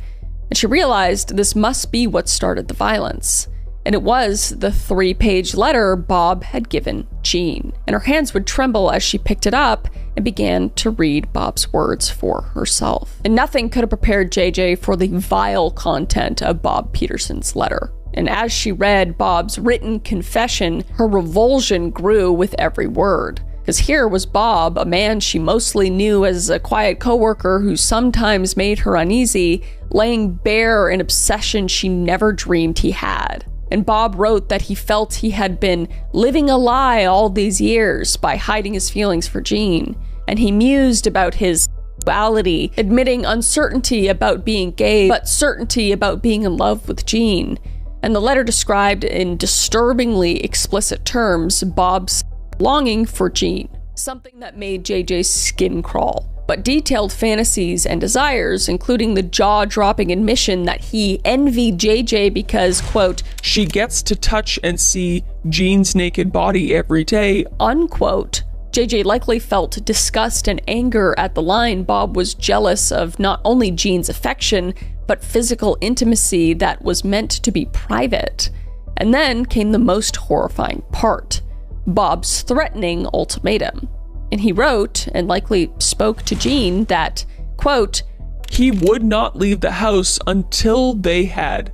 Speaker 1: And she realized this must be what started the violence. And it was the 3-page letter Bob had given Jean. And her hands would tremble as she picked it up and began to read Bob's words for herself. And nothing could have prepared JJ for the vile content of Bob Peterson's letter. And as she read Bob's written confession, her revulsion grew with every word. Because here was Bob, a man she mostly knew as a quiet coworker who sometimes made her uneasy, laying bare an obsession she never dreamed he had. And Bob wrote that he felt he had been living a lie all these years by hiding his feelings for Jean. And he mused about his sexuality, admitting uncertainty about being gay, but certainty about being in love with Jean. And the letter described in disturbingly explicit terms Bob's longing for Jean, something that made JJ's skin crawl. But detailed fantasies and desires, including the jaw-dropping admission that he envied JJ because, quote,
Speaker 2: she gets to touch and see Jean's naked body every day,
Speaker 1: unquote. JJ likely felt disgust and anger at the line Bob was jealous of not only Jean's affection, but physical intimacy that was meant to be private. And then came the most horrifying part, Bob's threatening ultimatum. And he wrote, and likely spoke to Jean, that, quote,
Speaker 2: he would not leave the house until they had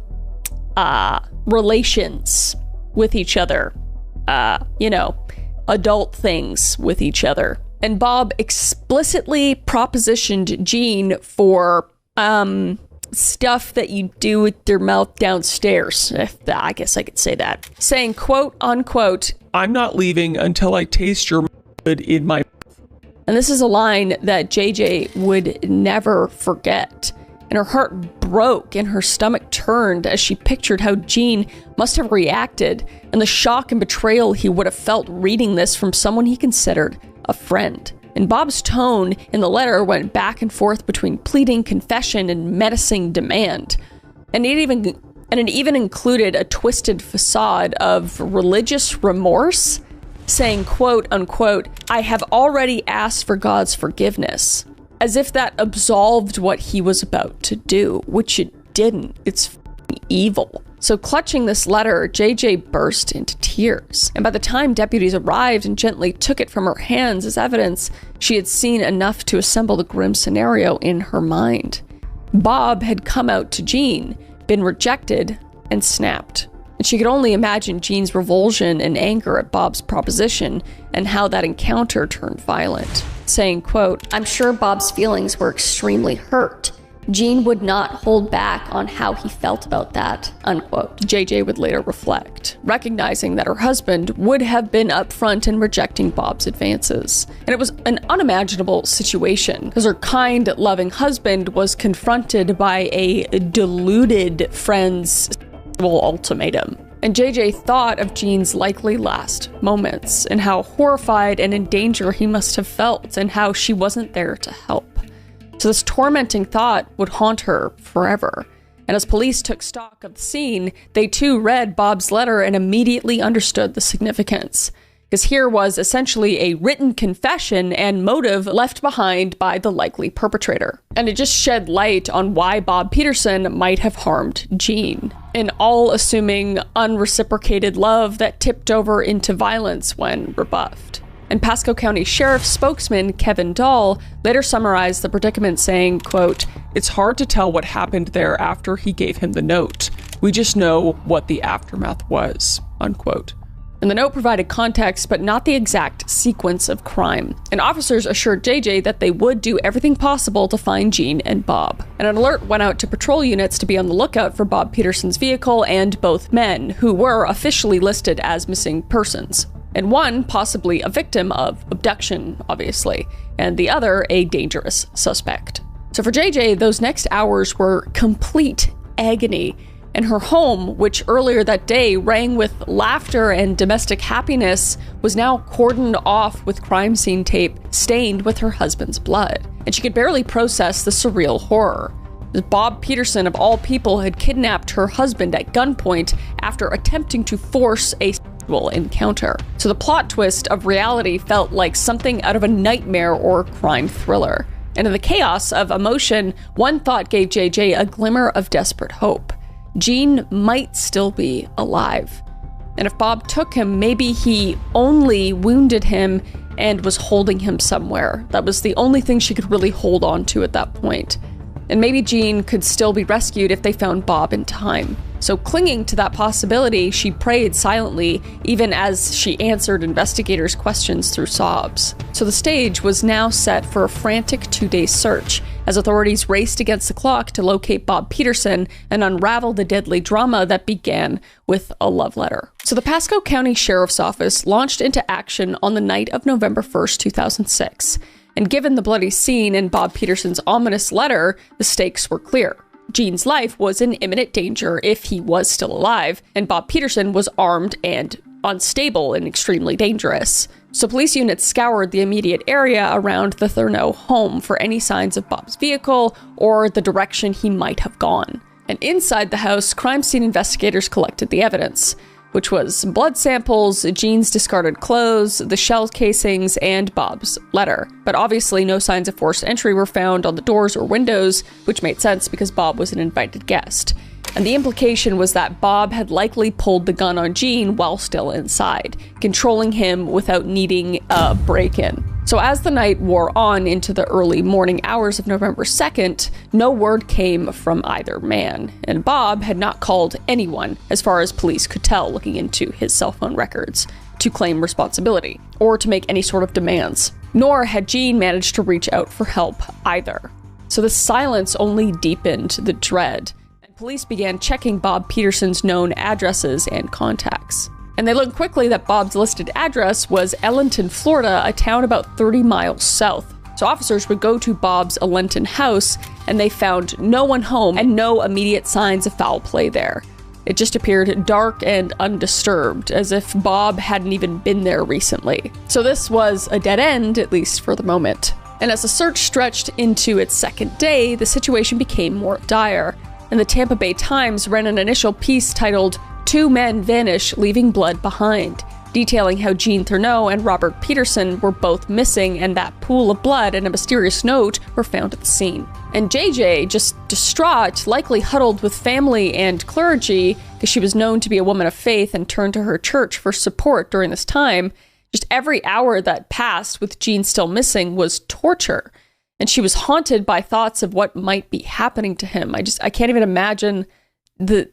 Speaker 1: relations with each other. Adult things with each other. And Bob explicitly propositioned Jean for, stuff that you do with your mouth downstairs. I guess I could say that. Saying, quote, unquote,
Speaker 2: I'm not leaving until I taste your in my.
Speaker 1: And this is a line that JJ would never forget. And her heart broke and her stomach turned as she pictured how Jean must have reacted and the shock and betrayal he would have felt reading this from someone he considered a friend. And Bob's tone in the letter went back and forth between pleading confession and menacing demand. And it even included a twisted facade of religious remorse, saying, quote unquote, I have already asked for God's forgiveness, as if that absolved what he was about to do, which it didn't. It's evil. So clutching this letter, JJ burst into tears. And by the time deputies arrived and gently took it from her hands as evidence, she had seen enough to assemble the grim scenario in her mind. Bob had come out to Jean, been rejected, and snapped. And she could only imagine Jean's revulsion and anger at Bob's proposition and how that encounter turned violent, saying, quote, I'm sure Bob's feelings were extremely hurt. Jean would not hold back on how he felt about that, unquote. JJ would later reflect, recognizing that her husband would have been upfront in rejecting Bob's advances. And it was an unimaginable situation, because her kind, loving husband was confronted by a deluded friend's ultimatum. And JJ thought of Jean's likely last moments, and how horrified and in danger he must have felt, and how she wasn't there to help. So this tormenting thought would haunt her forever. And as police took stock of the scene, they too read Bob's letter and immediately understood the significance. Because here was essentially a written confession and motive left behind by the likely perpetrator. And it just shed light on why Bob Peterson might have harmed Jean, an all-assuming, unreciprocated love that tipped over into violence when rebuffed. And Pasco County Sheriff's spokesman Kevin Dahl later summarized the predicament saying, quote,
Speaker 2: "It's hard to tell what happened there after he gave him the note. We just know what the aftermath was," unquote.
Speaker 1: And the note provided context, but not the exact sequence of crime. And officers assured JJ that they would do everything possible to find Jean and Bob. And an alert went out to patrol units to be on the lookout for Bob Peterson's vehicle and both men, who were officially listed as missing persons. And one possibly a victim of abduction, obviously, and the other a dangerous suspect. So for JJ, those next hours were complete agony. And her home, which earlier that day rang with laughter and domestic happiness, was now cordoned off with crime scene tape stained with her husband's blood. And she could barely process the surreal horror. Bob Peterson, of all people, had kidnapped her husband at gunpoint after attempting to force a sexual encounter. So the plot twist of reality felt like something out of a nightmare or crime thriller. And in the chaos of emotion, one thought gave JJ a glimmer of desperate hope. Jean might still be alive. And if Bob took him, maybe he only wounded him and was holding him somewhere. That was the only thing she could really hold on to at that point. And maybe Jean could still be rescued if they found Bob in time. So clinging to that possibility, she prayed silently, even as she answered investigators' questions through sobs. So the stage was now set for a frantic 2-day search, as authorities raced against the clock to locate Bob Peterson and unravel the deadly drama that began with a love letter. So the Pasco County Sheriff's Office launched into action on the night of November 1st, 2006. And given the bloody scene and Bob Peterson's ominous letter, the stakes were clear. Jean's life was in imminent danger if he was still alive, and Bob Peterson was armed and unstable and extremely dangerous. So police units scoured the immediate area around the Thurneau home for any signs of Bob's vehicle or the direction he might have gone. And inside the house, crime scene investigators collected the evidence, which was blood samples, Jean's discarded clothes, the shell casings, and Bob's letter. But obviously no signs of forced entry were found on the doors or windows, which made sense because Bob was an invited guest. And the implication was that Bob had likely pulled the gun on Jean while still inside, controlling him without needing a break-in. So as the night wore on into the early morning hours of November 2nd, no word came from either man, and Bob had not called anyone, as far as police could tell looking into his cell phone records, to claim responsibility, or to make any sort of demands. Nor had Jean managed to reach out for help either. So the silence only deepened the dread, and police began checking Bob Peterson's known addresses and contacts. And they learned quickly that Bob's listed address was Ellenton, Florida, a town about 30 miles south. So officers would go to Bob's Ellenton house, and they found no one home and no immediate signs of foul play there. It just appeared dark and undisturbed, as if Bob hadn't even been there recently. So this was a dead end, at least for the moment. And as the search stretched into its second day, the situation became more dire. And the Tampa Bay Times ran an initial piece titled, "Two Men Vanish, Leaving Blood Behind," detailing how Jean Thurneau and Robert Peterson were both missing and that pool of blood and a mysterious note were found at the scene. And JJ, just distraught, likely huddled with family and clergy because she was known to be a woman of faith and turned to her church for support during this time, just every hour that passed with Jean still missing was torture. And she was haunted by thoughts of what might be happening to him. I can't even imagine the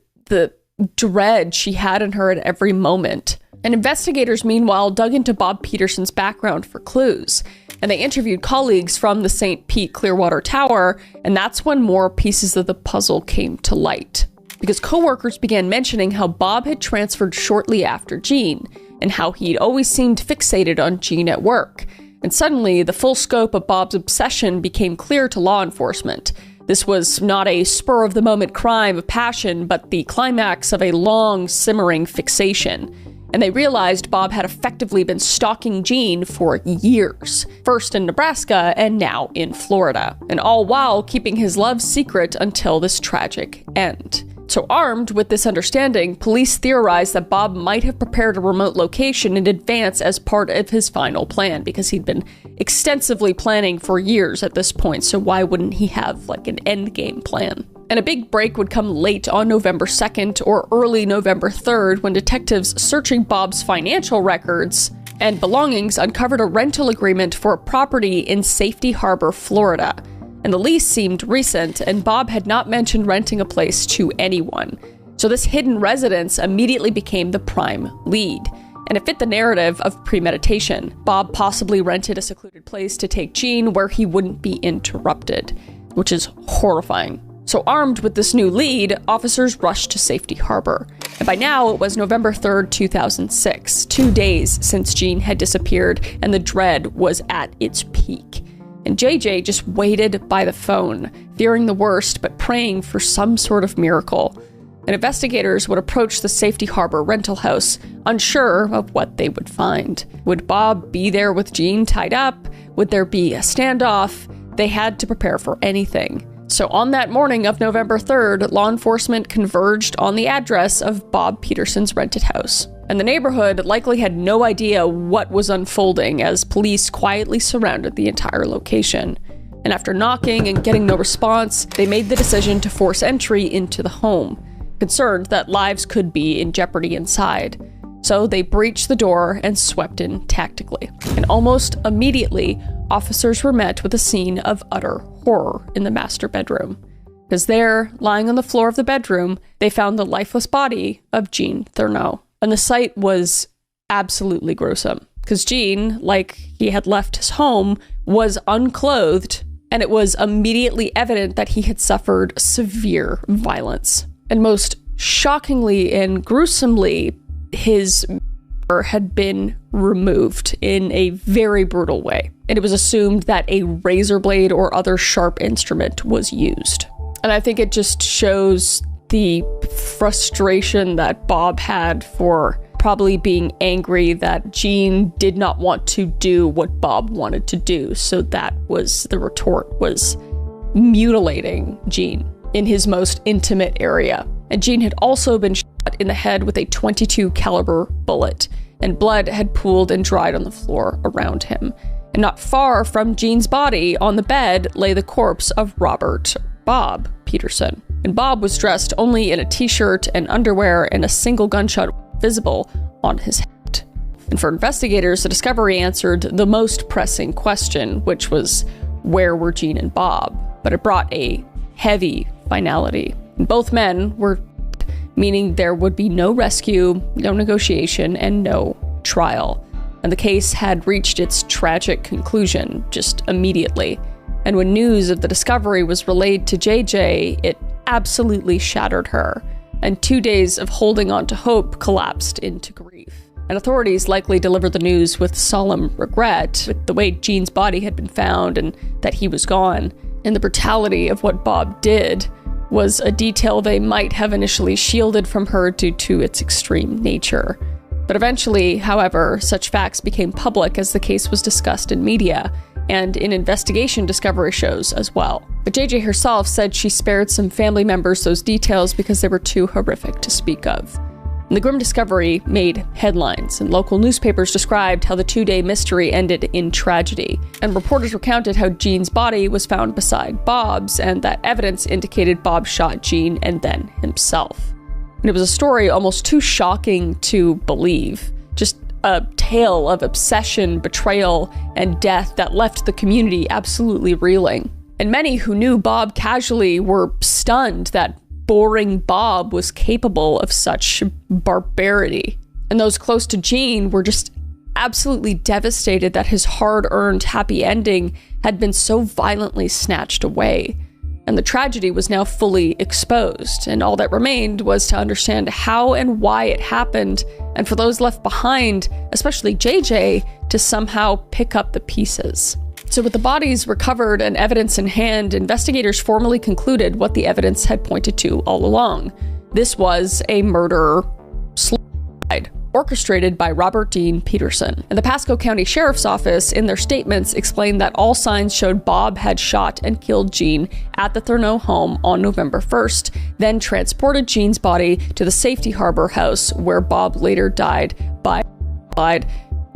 Speaker 1: dread she had in her at every moment. And investigators, meanwhile, dug into Bob Peterson's background for clues. And they interviewed colleagues from the St. Pete Clearwater Tower, and that's when more pieces of the puzzle came to light. Because coworkers began mentioning how Bob had transferred shortly after Jean, and how he'd always seemed fixated on Jean at work. And suddenly, the full scope of Bob's obsession became clear to law enforcement. This was not a spur-of-the-moment crime of passion, but the climax of a long, simmering fixation. And they realized Bob had effectively been stalking Jean for years, first in Nebraska and now in Florida, and all while keeping his love secret until this tragic end. So armed with this understanding, police theorized that Bob might have prepared a remote location in advance as part of his final plan, because he'd been extensively planning for years at this point, so why wouldn't he have like an endgame plan? And a big break would come late on November 2nd or early November 3rd when detectives searching Bob's financial records and belongings uncovered a rental agreement for a property in Safety Harbor, Florida. And the lease seemed recent, and Bob had not mentioned renting a place to anyone. So this hidden residence immediately became the prime lead. And it fit the narrative of premeditation. Bob possibly rented a secluded place to take Jean where he wouldn't be interrupted, which is horrifying. So armed with this new lead, officers rushed to Safety Harbor. And by now, it was November 3rd, 2006, 2 days since Jean had disappeared, and the dread was at its peak. And JJ just waited by the phone, fearing the worst, but praying for some sort of miracle. And investigators would approach the Safety Harbor rental house, unsure of what they would find. Would Bob be there with Jean tied up? Would there be a standoff? They had to prepare for anything. So on that morning of November 3rd, law enforcement converged on the address of Bob Peterson's rented house. And the neighborhood likely had no idea what was unfolding as police quietly surrounded the entire location. And after knocking and getting no response, they made the decision to force entry into the home, concerned that lives could be in jeopardy inside. So they breached the door and swept in tactically. And almost immediately, officers were met with a scene of utter horror in the master bedroom. Because there, lying on the floor of the bedroom, they found the lifeless body of Jean Thurneau. And the sight was absolutely gruesome. Because Jean, like he had left his home, was unclothed, and it was immediately evident that he had suffered severe violence. And most shockingly and gruesomely, his had been removed in a very brutal way. And it was assumed that a razor blade or other sharp instrument was used. And I think it just shows the frustration that Bob had for probably being angry that Jean did not want to do what Bob wanted to do. So that was the retort, was mutilating Jean in his most intimate area. And Jean had also been shot in the head with a .22 caliber bullet, and blood had pooled and dried on the floor around him. And not far from Jean's body, on the bed, lay the corpse of Bob Peterson. And Bob was dressed only in a t-shirt and underwear, and a single gunshot visible on his head. And for investigators, the discovery answered the most pressing question, which was, where were Jean and Bob? But it brought a heavy finality. And both men were dead, meaning there would be no rescue, no negotiation, and no trial. And the case had reached its tragic conclusion just immediately. And when news of the discovery was relayed to JJ, it absolutely shattered her. And 2 days of holding on to hope collapsed into grief. And authorities likely delivered the news with solemn regret, with the way Jean's body had been found and that he was gone. And the brutality of what Bob did was a detail they might have initially shielded from her due to its extreme nature. But eventually, however, such facts became public as the case was discussed in media and in investigation discovery shows as well. But JJ herself said she spared some family members those details because they were too horrific to speak of. And the grim discovery made headlines, and local newspapers described how the 2-day mystery ended in tragedy. And reporters recounted how Jean's body was found beside Bob's, and that evidence indicated Bob shot Jean and then himself. And it was a story almost too shocking to believe. Just a tale of obsession, betrayal, and death that left the community absolutely reeling. And many who knew Bob casually were stunned that boring Bob was capable of such barbarity. And those close to Jean were just absolutely devastated that his hard-earned happy ending had been so violently snatched away. And the tragedy was now fully exposed, and all that remained was to understand how and why it happened, and for those left behind, especially JJ, to somehow pick up the pieces. So with the bodies recovered and evidence in hand, investigators formally concluded what the evidence had pointed to all along. This was a murder-suicide orchestrated by Robert Dean Peterson. And the Pasco County Sheriff's Office, in their statements, explained that all signs showed Bob had shot and killed Jean at the Thurneau home on November 1st, then transported Jean's body to the Safety Harbor house, where Bob later died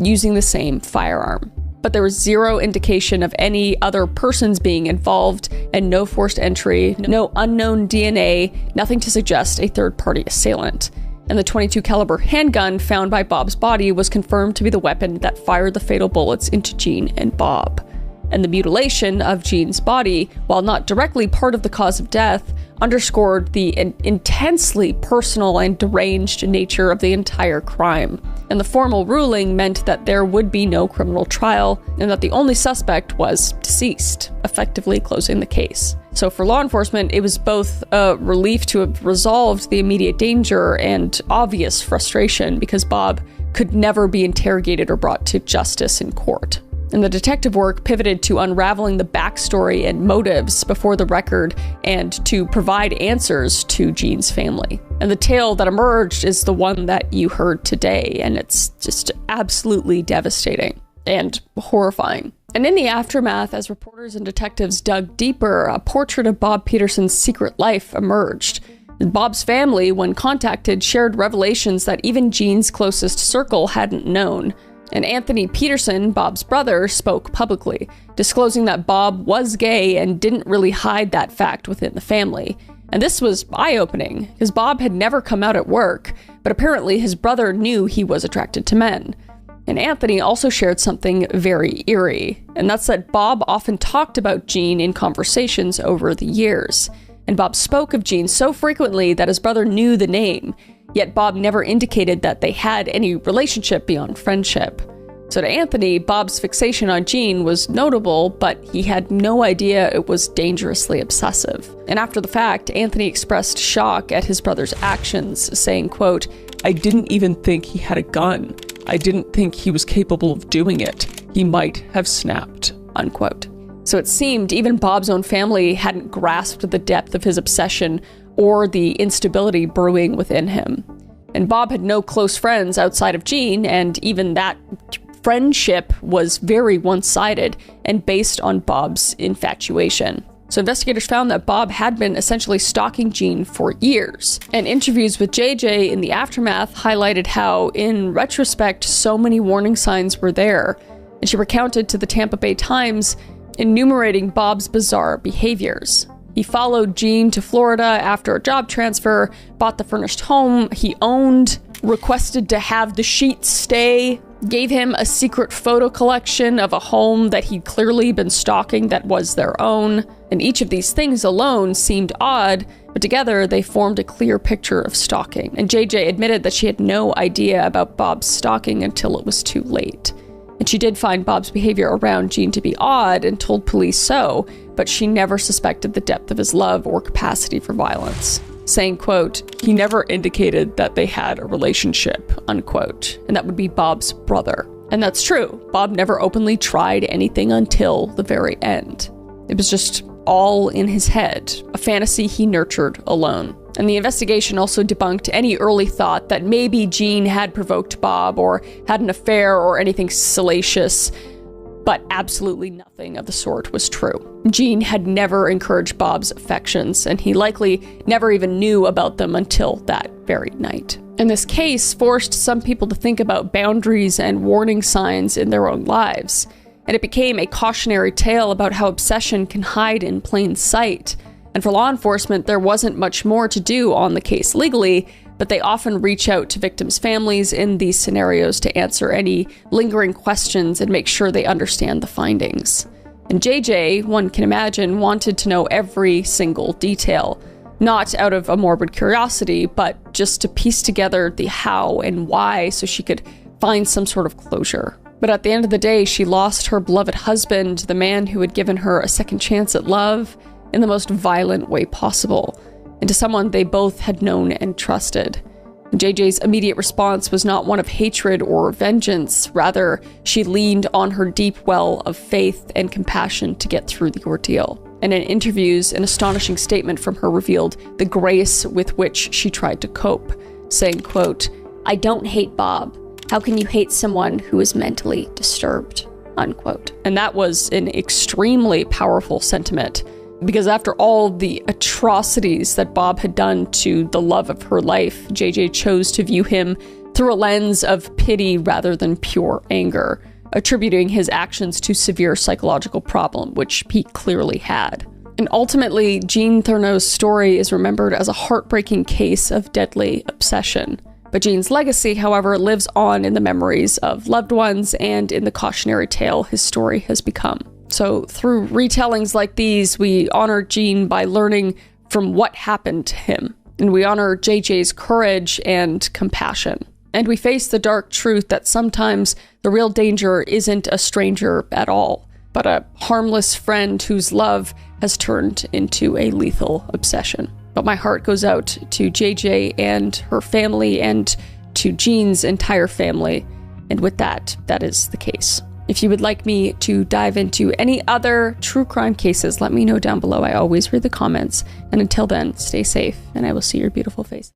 Speaker 1: using the same firearm. But there was zero indication of any other persons being involved, and no forced entry, no unknown DNA, nothing to suggest a third-party assailant. And the .22 caliber handgun found by Bob's body was confirmed to be the weapon that fired the fatal bullets into Jean and Bob. And the mutilation of Jean's body, while not directly part of the cause of death, underscored the intensely personal and deranged nature of the entire crime. And the formal ruling meant that there would be no criminal trial and that the only suspect was deceased, effectively closing the case. So for law enforcement, it was both a relief to have resolved the immediate danger and obvious frustration because Bob could never be interrogated or brought to justice in court. And the detective work pivoted to unraveling the backstory and motives before the record and to provide answers to Jean's family. And the tale that emerged is the one that you heard today, and it's just absolutely devastating and horrifying. And in the aftermath, as reporters and detectives dug deeper, a portrait of Bob Peterson's secret life emerged. And Bob's family, when contacted, shared revelations that even Jean's closest circle hadn't known. And Anthony Peterson, Bob's brother, spoke publicly, disclosing that Bob was gay and didn't really hide that fact within the family. And this was eye-opening, because Bob had never come out at work, but apparently his brother knew he was attracted to men. And Anthony also shared something very eerie, and that's that Bob often talked about Jean in conversations over the years. And Bob spoke of Jean so frequently that his brother knew the name, yet Bob never indicated that they had any relationship beyond friendship. So to Anthony, Bob's fixation on Jean was notable, but he had no idea it was dangerously obsessive. And after the fact, Anthony expressed shock at his brother's actions, saying, quote,
Speaker 2: "I didn't even think he had a gun. I didn't think he was capable of doing it. He might have snapped," unquote.
Speaker 1: So it seemed even Bob's own family hadn't grasped the depth of his obsession or the instability brewing within him. And Bob had no close friends outside of Jean, and even that friendship was very one-sided and based on Bob's infatuation. So investigators found that Bob had been essentially stalking Jean for years. And interviews with JJ in the aftermath highlighted how, in retrospect, so many warning signs were there. And she recounted to the Tampa Bay Times, enumerating Bob's bizarre behaviors. He followed Jean to Florida after a job transfer, bought the furnished home he owned, requested to have the sheets stay, gave him a secret photo collection of a home that he'd clearly been stalking that was their own. And each of these things alone seemed odd, but together they formed a clear picture of stalking. And JJ admitted that she had no idea about Bob's stalking until it was too late. And she did find Bob's behavior around Jean to be odd and told police so, but she never suspected the depth of his love or capacity for violence, saying, quote,
Speaker 2: "He never indicated that they had a relationship," unquote.
Speaker 1: And that would be Bob's brother. And that's true. Bob never openly tried anything until the very end. It was just all in his head, a fantasy he nurtured alone. And the investigation also debunked any early thought that maybe Jean had provoked Bob or had an affair or anything salacious, but absolutely nothing of the sort was true. Jean had never encouraged Bob's affections, and he likely never even knew about them until that very night. And this case forced some people to think about boundaries and warning signs in their own lives, and it became a cautionary tale about how obsession can hide in plain sight. And for law enforcement, there wasn't much more to do on the case legally, but they often reach out to victims' families in these scenarios to answer any lingering questions and make sure they understand the findings. And JJ, one can imagine, wanted to know every single detail, not out of a morbid curiosity, but just to piece together the how and why so she could find some sort of closure. But at the end of the day, she lost her beloved husband, the man who had given her a second chance at love, in the most violent way possible, and to someone they both had known and trusted. JJ's immediate response was not one of hatred or vengeance. Rather, she leaned on her deep well of faith and compassion to get through the ordeal. And in interviews, an astonishing statement from her revealed the grace with which she tried to cope, saying, quote, "I don't hate Bob. How can you hate someone who is mentally disturbed?" Unquote. And that was an extremely powerful sentiment, because after all the atrocities that Bob had done to the love of her life, JJ chose to view him through a lens of pity rather than pure anger, attributing his actions to severe psychological problem, which he clearly had. And ultimately, Jean Thurneau's story is remembered as a heartbreaking case of deadly obsession. But Gene's legacy, however, lives on in the memories of loved ones and in the cautionary tale his story has become. So through retellings like these, we honor Gene by learning from what happened to him. And we honor JJ's courage and compassion. And we face the dark truth that sometimes the real danger isn't a stranger at all, but a harmless friend whose love has turned into a lethal obsession. But my heart goes out to JJ and her family and to Gene's entire family. And with that, that is the case. If you would like me to dive into any other true crime cases, let me know down below. I always read the comments. And until then, stay safe, and I will see your beautiful face.